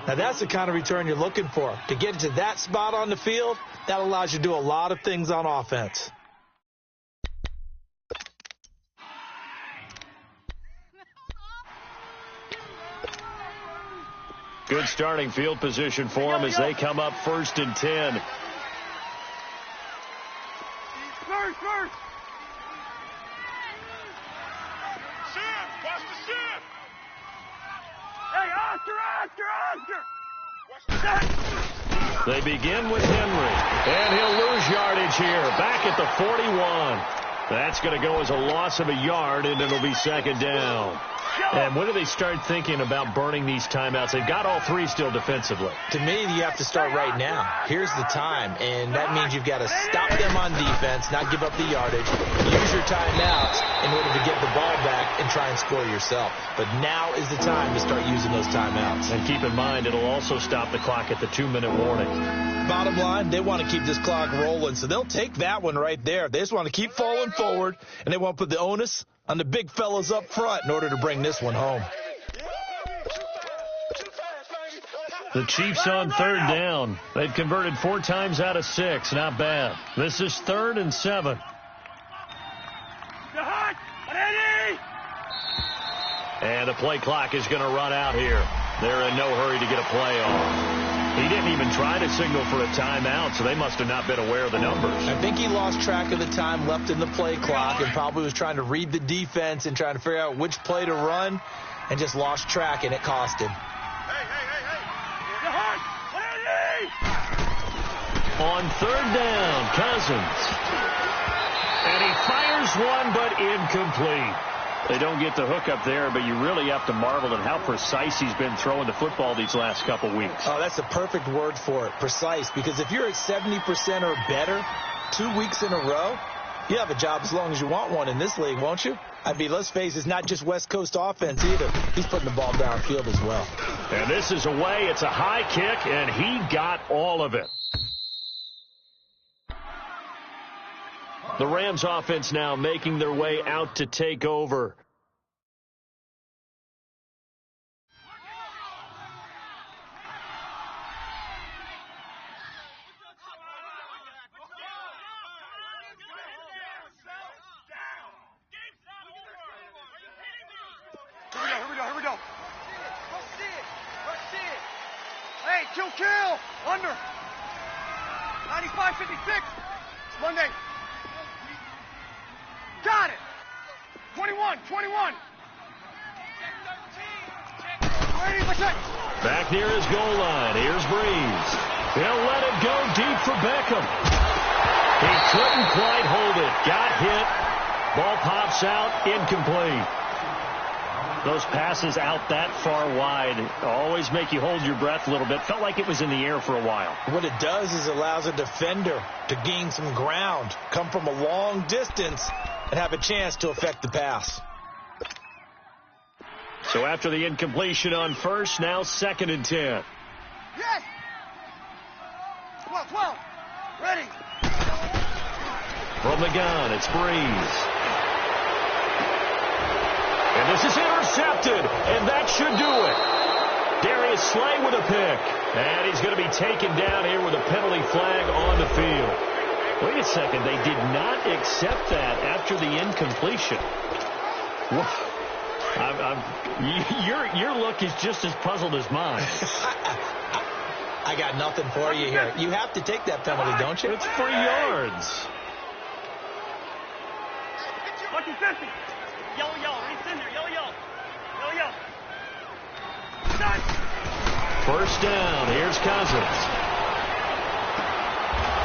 Now, that's the kind of return you're looking for. To get to that spot on the field, that allows you to do a lot of things on offense. Good starting field position for them as they come up 1st and 10. First. Sim, watch the Sim. Hey, Oscar. They begin with Henry, and he'll lose yardage here. Back at the 41. That's going to go as a loss of a yard, and it'll be 2nd down. And when do they start thinking about burning these timeouts? They've got all 3 still defensively. To me, you have to start right now. Here's the time, and that means you've got to stop them on defense, not give up the yardage, use your timeouts in order to get the ball back and try and score yourself. But now is the time to start using those timeouts. And keep in mind, it'll also stop the clock at the 2-minute warning. Bottom line, they want to keep this clock rolling, so they'll take that one right there. They just want to keep falling forward, and they want to put the onus on the big fellas up front in order to bring this one home. The Chiefs on 3rd down. They've converted 4 times out of 6. Not bad. This is 3rd and 7. And the play clock is going to run out here. They're in no hurry to get a play off. He didn't even try to signal for a timeout, so they must have not been aware of the numbers. I think he lost track of the time left in the play clock and probably was trying to read the defense and trying to figure out which play to run and just lost track, and it cost him. On 3rd down, Cousins. And he fires one, but incomplete. They don't get the hook up there, but you really have to marvel at how precise he's been throwing the football these last couple weeks. Oh, that's a perfect word for it, precise, because if you're at 70% or better 2 weeks in a row, you have a job as long as you want one in this league, won't you? I mean, let's face it, it's not just West Coast offense either. He's putting the ball downfield as well. And this is away. It's a high kick, and he got all of it. The Rams offense now making their way out to take over. Here we go. Let's see it. Hey, kill. Under. 95-56. Monday. Got it. 21. Back near his goal line. Here's Breeze. He'll let it go deep for Beckham. He couldn't quite hold it. Got hit. Ball pops out. Incomplete. Those passes out that far wide always make you hold your breath a little bit. Felt like it was in the air for a while. What it does is allows a defender to gain some ground, come from a long distance, and have a chance to affect the pass. So after the incompletion on first, now 2nd and 10. Yes. 12. Ready. From the gun, it's Breeze. And this is intercepted, and that should do it. Darius Slay with a pick. And he's going to be taken down here with a penalty flag on the field. Wait a second, they did not accept that after the incompletion. Your look is just as puzzled as mine. I got nothing for you here. You have to take that penalty, don't you? It's 3 yards. Lucky 50. Yellow, yellow. He's in there. Yellow, yellow. Yellow, yellow. Done. First down. Here's Cousins.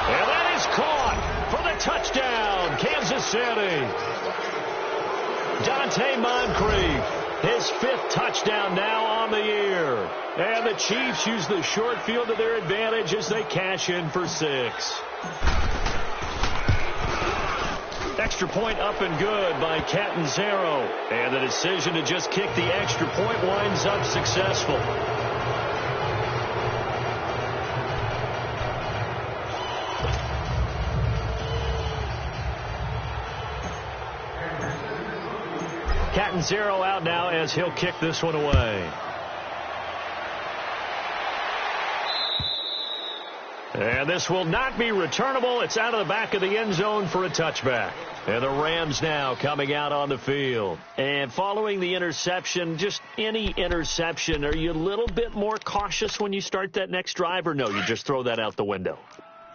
And that is caught for the touchdown, Kansas City. Dante Moncrief, his 5th touchdown now on the year. And the Chiefs use the short field to their advantage as they cash in for 6. Extra point up and good by Catanzaro. And the decision to just kick the extra point winds up successful. Catanzaro out now as he'll kick this one away. And this will not be returnable. It's out of the back of the end zone for a touchback. And the Rams now coming out on the field. And following the interception, just any interception, are you a little bit more cautious when you start that next drive, or no, you just throw that out the window?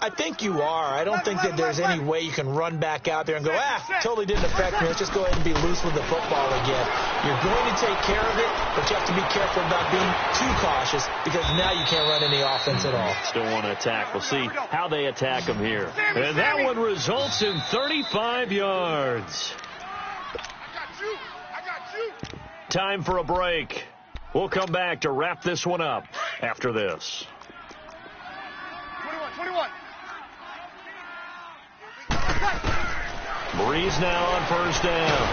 I think you are. I don't think that there's any way you can run back out there and go, totally didn't affect me. Let's just go ahead and be loose with the football again. You're going to take care of it, but you have to be careful about being too cautious because now you can't run any offense at all. Still want to attack. We'll see how they attack him here. And that one results in 35 yards. I got you. Time for a break. We'll come back to wrap this one up after this. 21. Breeze now on first down.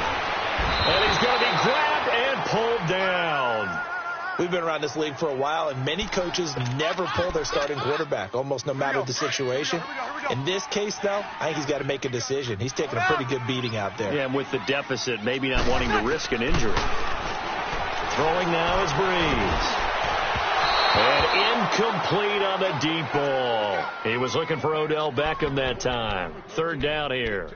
And he's going to be grabbed and pulled down. We've been around this league for a while, and many coaches never pull their starting quarterback, almost no matter the situation. In this case, though, I think he's got to make a decision. He's taking a pretty good beating out there. Yeah, and with the deficit, maybe not wanting to risk an injury. Throwing now is Breeze. And incomplete on the deep ball. He was looking for Odell Beckham that time. Third down here.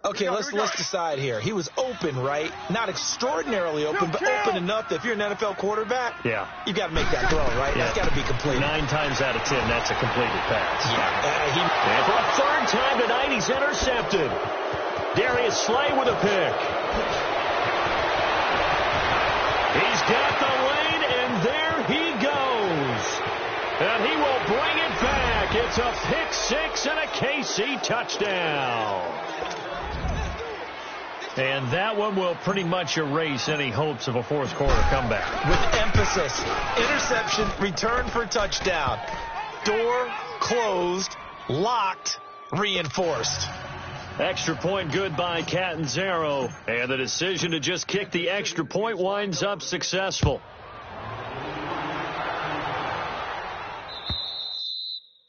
Okay, let's decide here. He was open, right? Not extraordinarily open, but open enough that if you're an NFL quarterback, you got to make that throw, right? Yeah. That's got to be completed. 9 times out of 10, that's a completed pass. Yeah. And for a third time tonight, he's intercepted. Darius Slay with a pick. He's got the lane, and there he goes. And he will bring it back. It's a pick 6 and a KC touchdown. And that one will pretty much erase any hopes of a fourth quarter comeback. With emphasis. Interception, return for touchdown. Door closed, locked, reinforced. Extra point good by Catanzaro. And the decision to just kick the extra point winds up successful.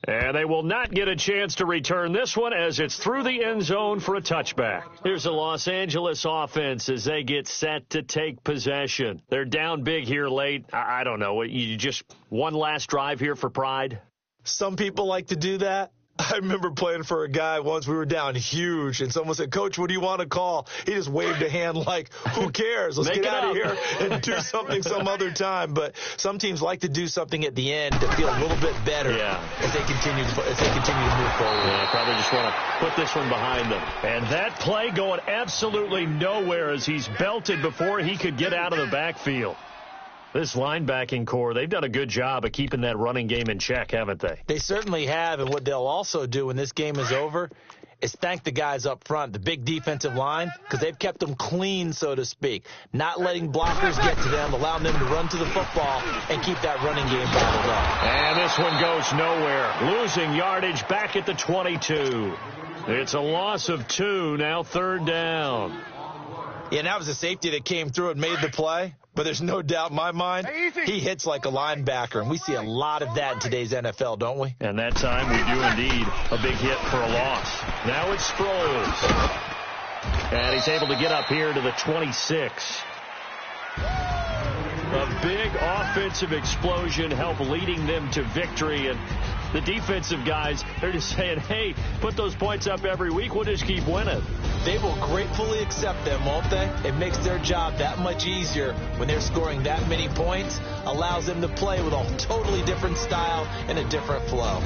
And they will not get a chance to return this one as it's through the end zone for a touchback. Here's the Los Angeles offense as they get set to take possession. They're down big here late. I don't know. You just one last drive here for pride? Some people like to do that. I remember playing for a guy once. We were down huge, and someone said, "Coach, what do you want to call?" He just waved a hand like, who cares? Let's get out of here and do something some other time. But some teams like to do something at the end to feel a little bit better as they continue to move forward. Yeah, probably just want to put this one behind them. And that play going absolutely nowhere as he's belted before he could get out of the backfield. This linebacking core, they've done a good job of keeping that running game in check, haven't they? They certainly have, and what they'll also do when this game is over is thank the guys up front, the big defensive line, because they've kept them clean, so to speak, not letting blockers get to them, allowing them to run to the football and keep that running game bottled up. And this one goes nowhere, losing yardage back at the 22. It's a loss of 2, now third down. Yeah, and that was a safety that came through and made the play. But there's no doubt in my mind, he hits like a linebacker. And we see a lot of that in today's NFL, don't we? And that time we do indeed a big hit for a loss. Now it's Sproles. And he's able to get up here to the 26. A big offensive explosion helped leading them to victory. And the defensive guys, they're just saying, hey, put those points up every week. We'll just keep winning. They will gratefully accept them, won't they? It makes their job that much easier when they're scoring that many points. Allows them to play with a totally different style and a different flow.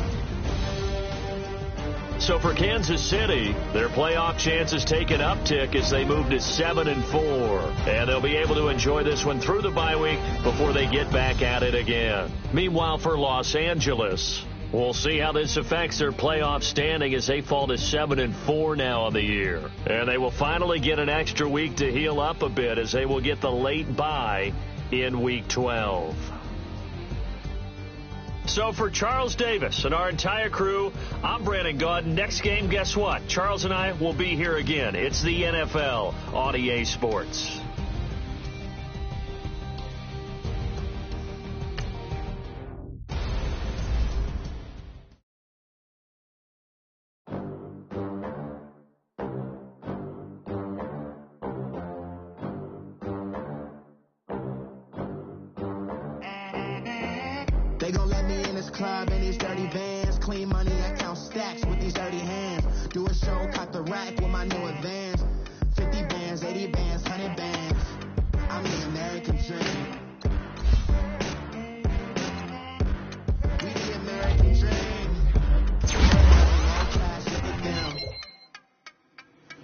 So for Kansas City, their playoff chances take an uptick as they move to 7-4. And they'll be able to enjoy this one through the bye week before they get back at it again. Meanwhile, for Los Angeles, we'll see how this affects their playoff standing as they fall to 7-4 now on the year. And they will finally get an extra week to heal up a bit as they will get the late bye in Week 12. So for Charles Davis and our entire crew, I'm Brandon Gaudin. Next game, guess what? Charles and I will be here again. It's the NFL on EA Sports. They gon' let me in this club in these dirty vans. Clean money, I count stacks with these dirty hands. Do a show, cut the rack with my new advance. 50 bands, 80 bands, 100 bands. I'm the American dream. We the American dream. No class, look at them.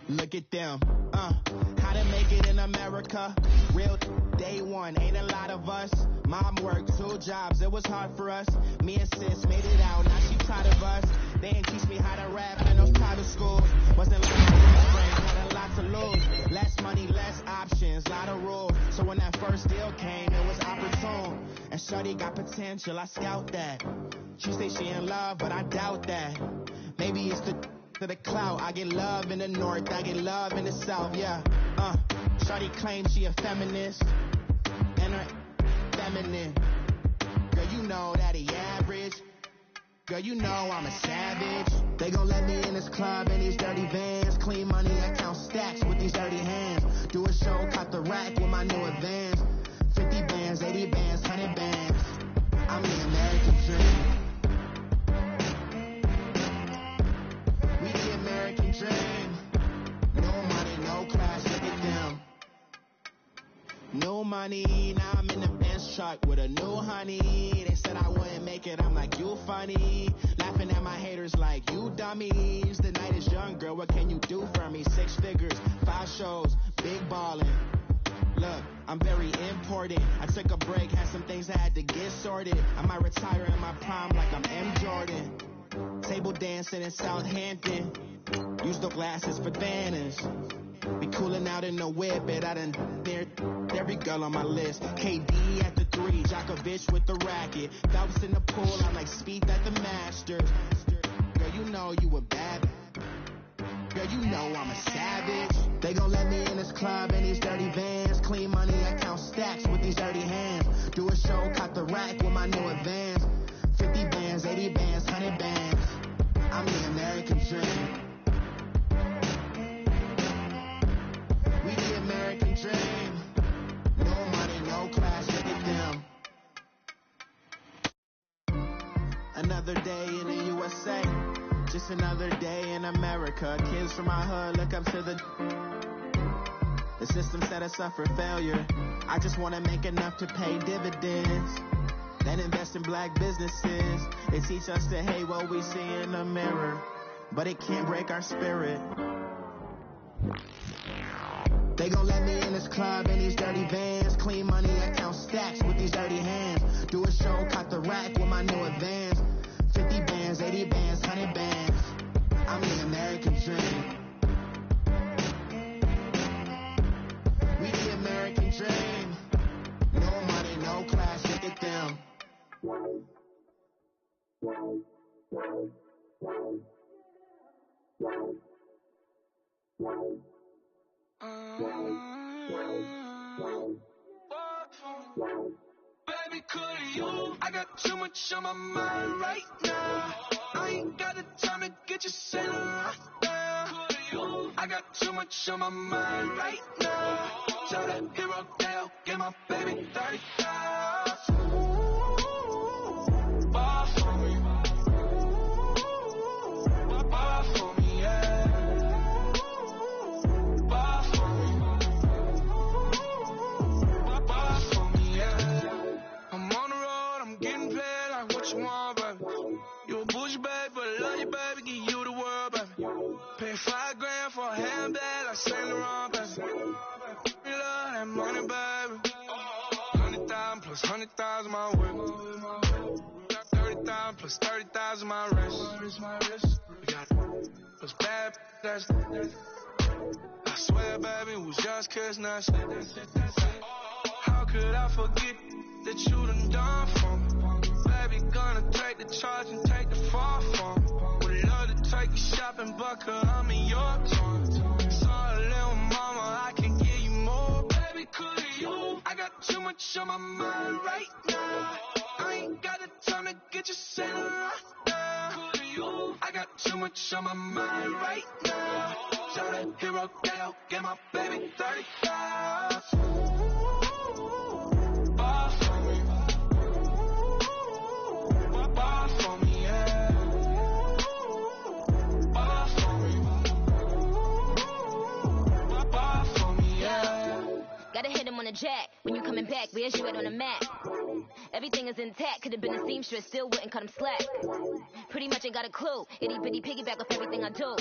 Look at them. How to make it in America. Real day one, ain't a lot of us. Mom worked 2 jobs, it was hard for us. Me and sis made it out, now she proud of us. They ain't teach me how to rap in those private schools. Wasn't like my friends, had a lot to lose. Less money, less options, lot of rules. So when that first deal came, it was opportune. And shorty got potential, I scout that. She say she in love, but I doubt that. Maybe it's the clout. I get love in the north, I get love in the south, yeah. Shorty claims she a feminist. And her feminine. Girl, you know that he average. Girl, you know I'm a savage. They gon' let me in this club in these dirty vans. Clean money, I count stacks with these dirty hands. Do a show, cut the rack with my new advance. 50 bands, 80 bands, 100 bands. I'm the American dream. We the American dream. No money, no class, look at them. No money, now I'm in the Benz truck with a new honey. They said I wouldn't make it, I'm like, you funny. Laughing at my haters like, you dummies. The night is young, girl, what can you do for me? 6 figures, 5 shows, big ballin'. Look, I'm very important. I took a break, had some things I had to get sorted. I might retire in my prime like I'm M. Jordan. Table dancing in Southampton. Use the glasses for Thanos. Be coolin' out in the whip, but I done near every girl on my list. KD at the 3, Djokovic with the racket. Phelps in the pool, I'm like Speed at the Masters. Girl, you know you a bad. Girl, you know I'm a savage. They gon' let me in this club in these dirty vans. Clean money, I count stacks with these dirty hands. Do a show, cut the rack with my new advance. 50 bands, 80 bands, 100 bands. I'm the American dream. We the American dream. No money, no class, look at them. Another day in the USA. Just another day in America. Kids from my hood look up to the system set us up for failure. I just want to make enough to pay dividends. Then invest in black businesses. They teach us to hate what we see in the mirror, but it can't break our spirit. They gon' let me in this club in these dirty vans. Clean money, I count stacks with these dirty hands. Do a show, cut the rack with my new advance. 50 bands, 80 bands, 100 bands. I'm the American dream. We the American dream. No money, no class, look at them. Baby, could you? I got too much on my mind right now. I ain't got the time to get you sailing right now. I got too much on my mind right now. Tell that hero Dale, get my baby 30,000. Ball for me. Ball for me, yeah. Ball for me. Ball for me, yeah. I'm on the road, I'm getting paid like what you want, baby. You a bougie, baby, but I love you, baby. Give you the world, baby. Pay $5,000 for a handbag like Saint Laurent, baby. You love that money, baby. 100,000 plus 100,000 my way. 30,000 plus 30,000 my wrist. We got those bad, that's. I swear, baby, it was just kissing us. How could I forget that you done for me? Baby, gonna take the charge and take the fall from me. Would love to take you shopping, but I'm in your town. Sorry, little mama, I can give you more. Baby, could you? I got too much on my mind right now. I ain't got the time to get you sailing right now. Could you? I got too much on my mind right now. Tell that hero Dale, get my baby 30,000. Ball for me. Ball for me, yeah. Ball for me. Ball for me, yeah. Gotta hit him on the jack. When you coming back, where's you at on the map? Everything is intact. Could've been a seamstress, still wouldn't cut him slack. Pretty much ain't got a clue. Itty bitty piggyback off everything I do.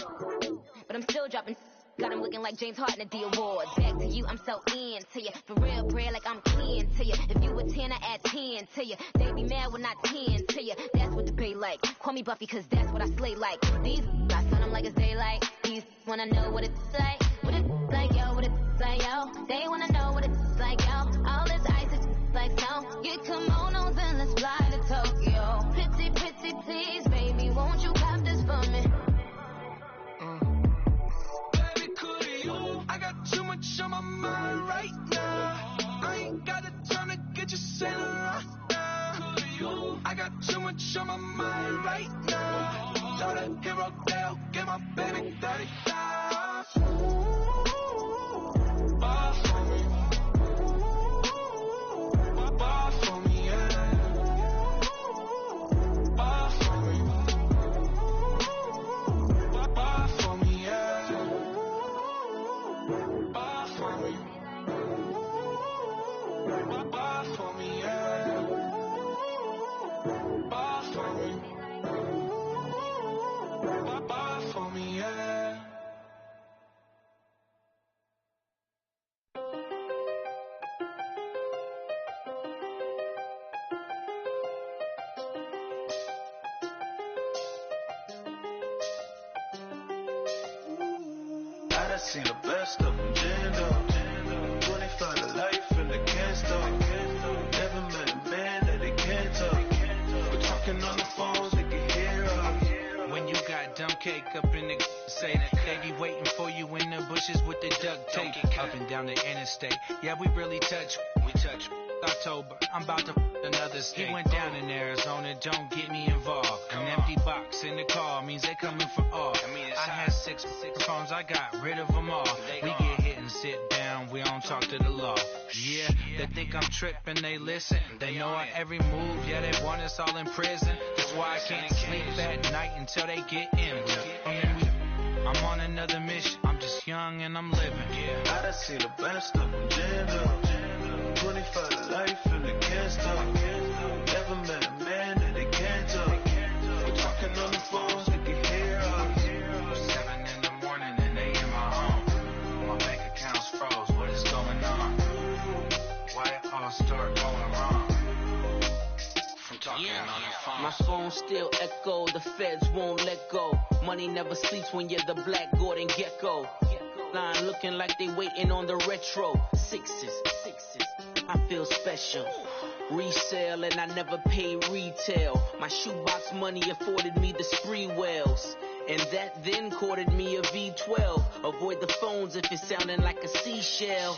But I'm still dropping. Got him looking like James Harden at the awards. Back to you, I'm so into you. For real, bread, like I'm kin to you. If you a 10, I add 10 to you. They be mad when I 10 to you. That's what the bay like. Call me Buffy, cause that's what I slay like. These I sun them like it's daylight. These wanna know what it's like. What it's like, yo, what it's like, yo. They wanna know what it's like, yo. All this ice is like snow. Get kimonos and let's fly to Tokyo. Pretty, pretty, please, baby, won't you cop this for me? I got too much on my mind right now. I ain't got the time to get you sailing right now. I got too much on my mind right now. Tell that hero Dale, get my baby 30,000. Ball for me. Ball for me, yeah. Ball for me. Ball for me, yeah. Ball for me. Ball for me, yeah. Ball for me. Ball for me, yeah. I done seen the best of them, Jando. 25 to life and they can't stop. Never met a man that they can't talk. We're talking on the phones, they can hear us. When you got dumb cake up in the say that they be waiting for you in the bushes with the duct tape up and down the interstate. Yeah, we really touch. We touch. October, I'm about to another state. He went down in Arizona, don't get me involved. An empty box in the car means they coming for all. I had six phones, I got rid of them all. We get hit and sit down, we don't talk to the law. Yeah, they think I'm tripping, they listen. They know our every move, yeah, they want us all in prison. That's why I can't sleep at night until they get in. I'm on another mission, I'm just young and I'm living. I done seen the best of them, Jando. 25 to life and they can't stop. Never met a man that they can't talk. We're talking on the phones, they can hear us. 7 in the morning and they in my home. My bank account's froze, what is going on? Why it all start going wrong? From talking on the phone. My phone still echo, the feds won't let go. Money never sleeps when you're the Black Gordon Gecko. Line looking like they waiting on the retro. Sixes, I feel special. Resale and I never pay retail. My shoebox money afforded me the spree wells. And that then courted me a V12. Avoid the phones if it's sounding like a seashell.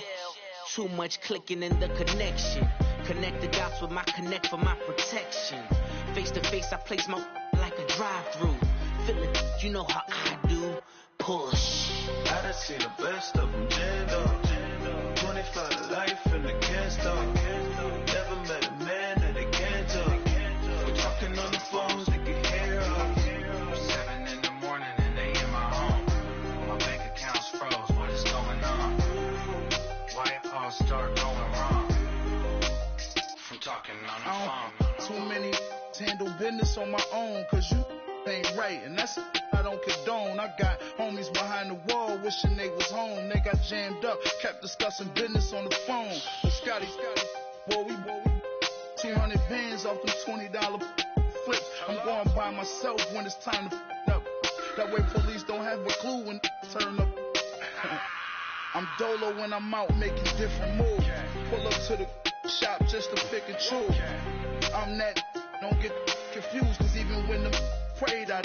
Too much clicking in the connection. Connect the dots with my connect for my protection. Face to face, I place my like a drive-through. Feeling, you know how I do. Push. I done seen the best of them jammed up. 25 to life and they can't stop. Never met a man that they can't talk. We're talking on the phones, they can hear us. 7 in the morning and they in my home. My bank account's froze, what is going on? Why it all start going wrong? From talking on the phone. Too many handle business on my own, cause you ain't right, and that's I don't condone. I got homies behind the wall wishing they was home. They got jammed up, kept discussing business on the phone. But Scotty, boy, we 200 bands off them $20 flips. I'm going by myself when it's time to up. That way police don't have a clue when turn up. I'm dolo when I'm out making different moves. Pull up to the shop just to pick and choose. I'm that, don't get confused, cause even when the prayed I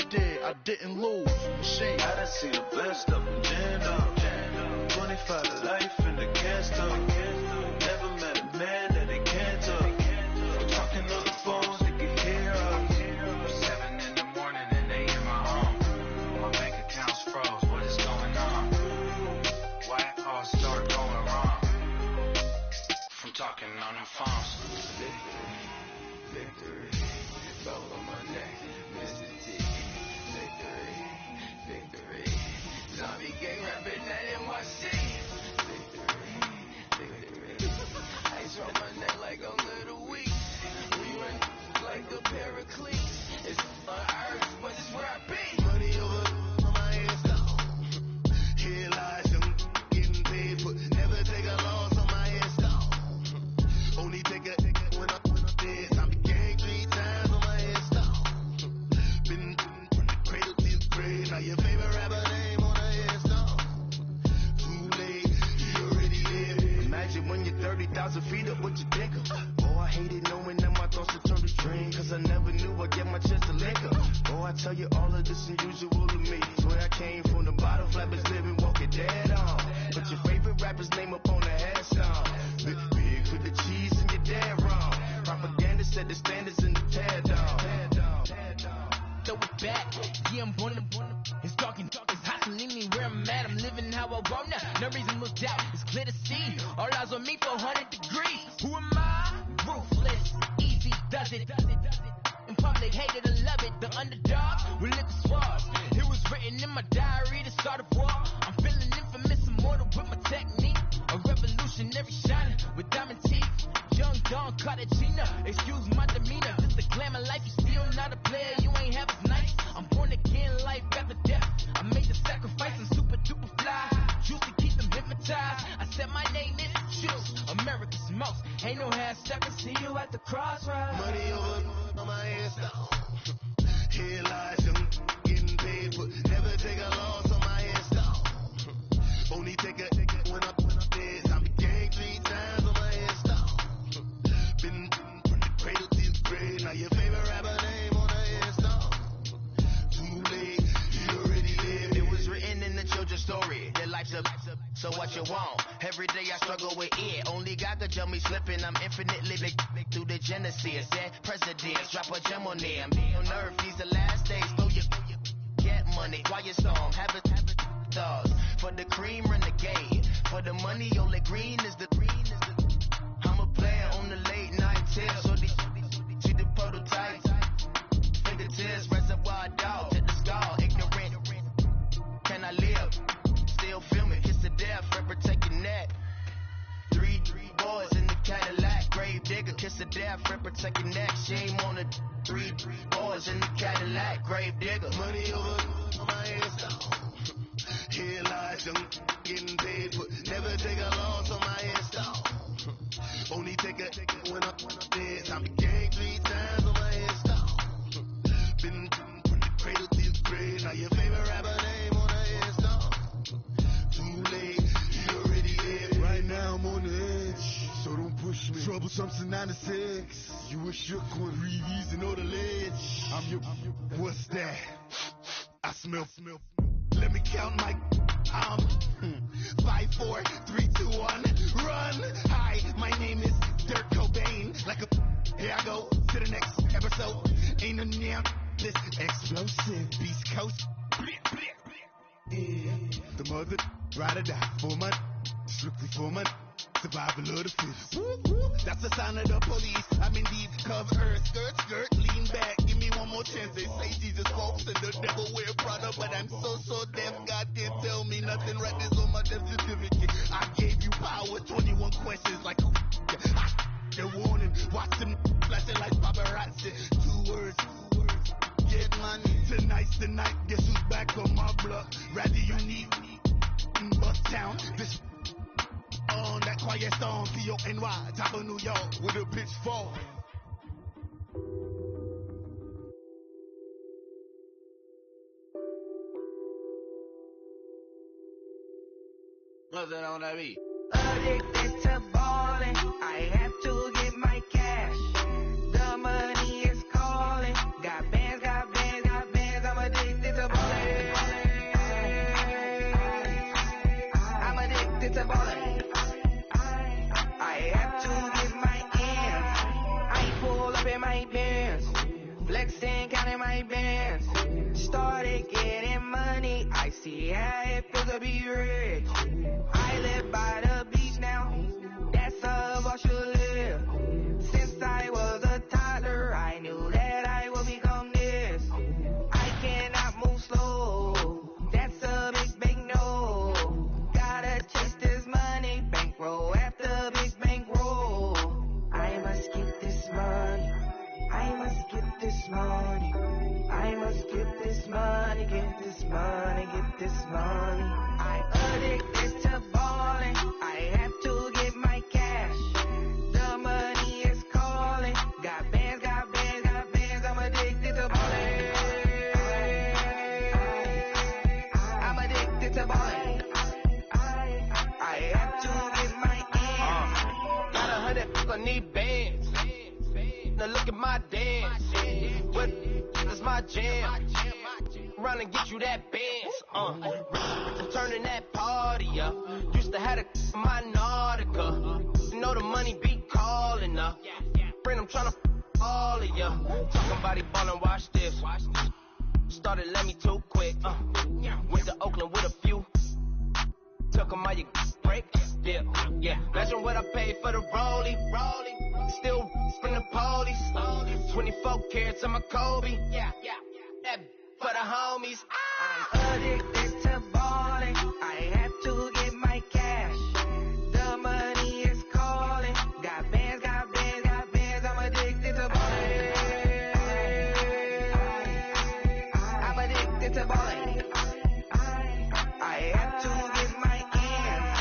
didn't lose. Machine. I done seen the best of them jammed up. 25 to life and they can't stop. Never met a man that they can't talk. We're talking on the phones, they can hear us. 7 in the morning and they in my home. My bank account's froze, what is going on? Why it all start going wrong? From talking on the phones. Victory, ball on my neck, Mr. T. Victory, zombie gang rapping at NYC. Victory, ice on my neck like a little weak. We run like a paraclete. It's on earth, but it's where I be. Money over on my hands down. Here lies, I'm getting paid for. Never take a loss on my hands down. Only take a when I'm dead. Zombie gang 3 times on my hands down. Been from the cradle to the grave. Now your favorite rapper name on the headstone. Too late, you already there. Imagine when you're 30,000 feet up, what you think of? Oh, I hated knowing that my thoughts would turn to dream. Cause I never knew I'd get my chance to link up. Oh, I tell you all of this unusual to me. Swear I came from the bottom, flappers living, walking dead on. Put your favorite rapper's name up on the headstone. Big with the cheese and you're dead wrong. Propaganda set the standards in the tear down. Throw it back, yeah, I'm born to. It's dark, it's hot, so leave me where I'm at. I'm living how I want now. No reason to doubt, it's clear to see. All eyes on me, 400 degrees. Who am I? Ruthless, easy does it. In public, hate it and love it. The underdog with liquor swabs. It was written in my diary to start a war. I'm feeling infamous, immortal with my technique. A revolutionary shining with diamond teeth. Young Don Cartagena, excuse my demeanor. This the glamour life, you still not a player, you ain't half as nice. I'm born again, life after death. I made the sacrifice, I'm super duper fly. Used to keep them hypnotized. I said my name is Juice, America's most. Ain't no half stepping, see you at the crossroads. Money over on my hands down. Here lies, I'm getting paid for. Never take a loss on my hands down. Only take a when I'm dead. I'm gang 3 times on my hands down. Been from the cradle to the grave. Now your favorite rapper name on the headstone. Too late, you already lived. It was written in the children's story. Their life's up, so what you want? Every day I struggle with it. Only God could tell me slipping. I'm infinitely big through the genesis. That presidents drop a gem on them. On earth, these the last days. Go you get money. Quiet storm, have it dogs. For the cream, run the game. For the money, only green is the. I'm a player on the late night tips. So these see the prototypes. Fingertips, reservoir dog to the skull. Ignorant. Can I live? Still feel me. Kiss the death, forever take your neck. 3 boys in the Cadillac. Grave digger, kiss the death, forever take your neck. Shame on the 3 boys in the Cadillac. Grave digger. Money over on my hands down. Here lies, I'm getting paid for. Never take a loss on my hands down. Only take a when I'm dead. I'm gang 3 times on my hands down. Been from the cradle to the grave. Now your favorite rapper name on the hands down. Too late, you already there. Right now I'm on the edge, so don't push me. Troublesome since 96. You a shook one, Reeves and all the ledge. I'm your. What's that? I smell. Let me count my. 5, 4, 3, 2, 1, run. Hi, my name is Dirk Cobain. Like a here I go to the next episode. Ain't no damn this explosive Beast Coast. Yeah. The mother ride or die for my strictly for my survival of the fittest. That's the sign of the police. I'm indeed cover skirt, lean back. Give me one more chance. They say Jesus walks and the devil wear Prada, but I'm so deaf. God can't tell me nothing. Right this on my death certificate. I gave you power. 21 questions like the warning. Watch them flashing like paparazzi. 2 words. Get money. Tonight's the night. Guess who's back on my block? Rather you need me. Bust town. This on that quiet storm. P-O-N-Y. Top of New York. With a bitch fall. Nothing on that beat. Addicted to ballin', I have to get my cash. The money is calling. Got bands, I'm addicted to ballin'. I'm addicted to ballin'. I have to get my ends. I pull up in my bands, flexing, counting my bands. Started getting money, I see how it feels to be rich. I live by the beach now, that's how I should live. Since I was a toddler, I knew that I would become this. I cannot move slow, that's a big no. Gotta chase this money, bankroll after big bankroll. I must get this money, I must get this money. I must get this money, get this money, get this money. I addicted to ballin', I have to get my cash. The money is calling. Got bands, I'm addicted to ballin'. I'm addicted to ballin'. I have to get my ends. Got 100, I need bands. Now look at my dance. What is my jam? Run and get you that bands. Turning that party up. Used to have a my Nautica. You know the money be calling up. Friend, I'm tryna all of ya. Talking about he ballin', watch this. Started let me too quick. Went to Oakland with a few. Took 'em all you break. Yeah. Imagine what I paid for the rollie. Still spin the police. 24 carats on my Kobe. Yeah. That for the homies. I'm addicted to ballin', I have to get my cash. The money is calling. Got bands, I'm addicted to ballin'. I'm addicted to ballin'. I have to get my ends.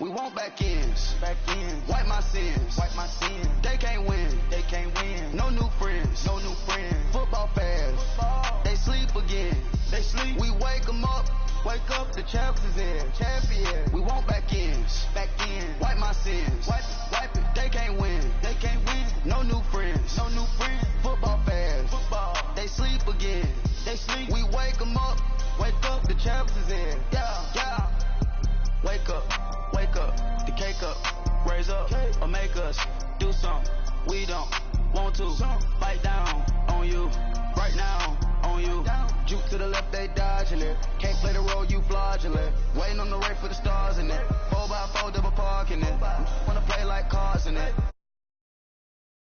We want back ends. Wipe my sins. They can't win. No new friends. Football fans. They sleep again. We wake them up. The champs is in. We want back ends. Wipe my sins. Wipe it. They can't win. No new friends. Football fans. They sleep again. We wake them up. The champs is in. Yeah. Wake up, the cake up, raise up, or make us do something we don't want to. Bite down on you, right now on you. Juke to the left, they dodging it. Can't play the role, you fraudulent. Waiting on the right for the start.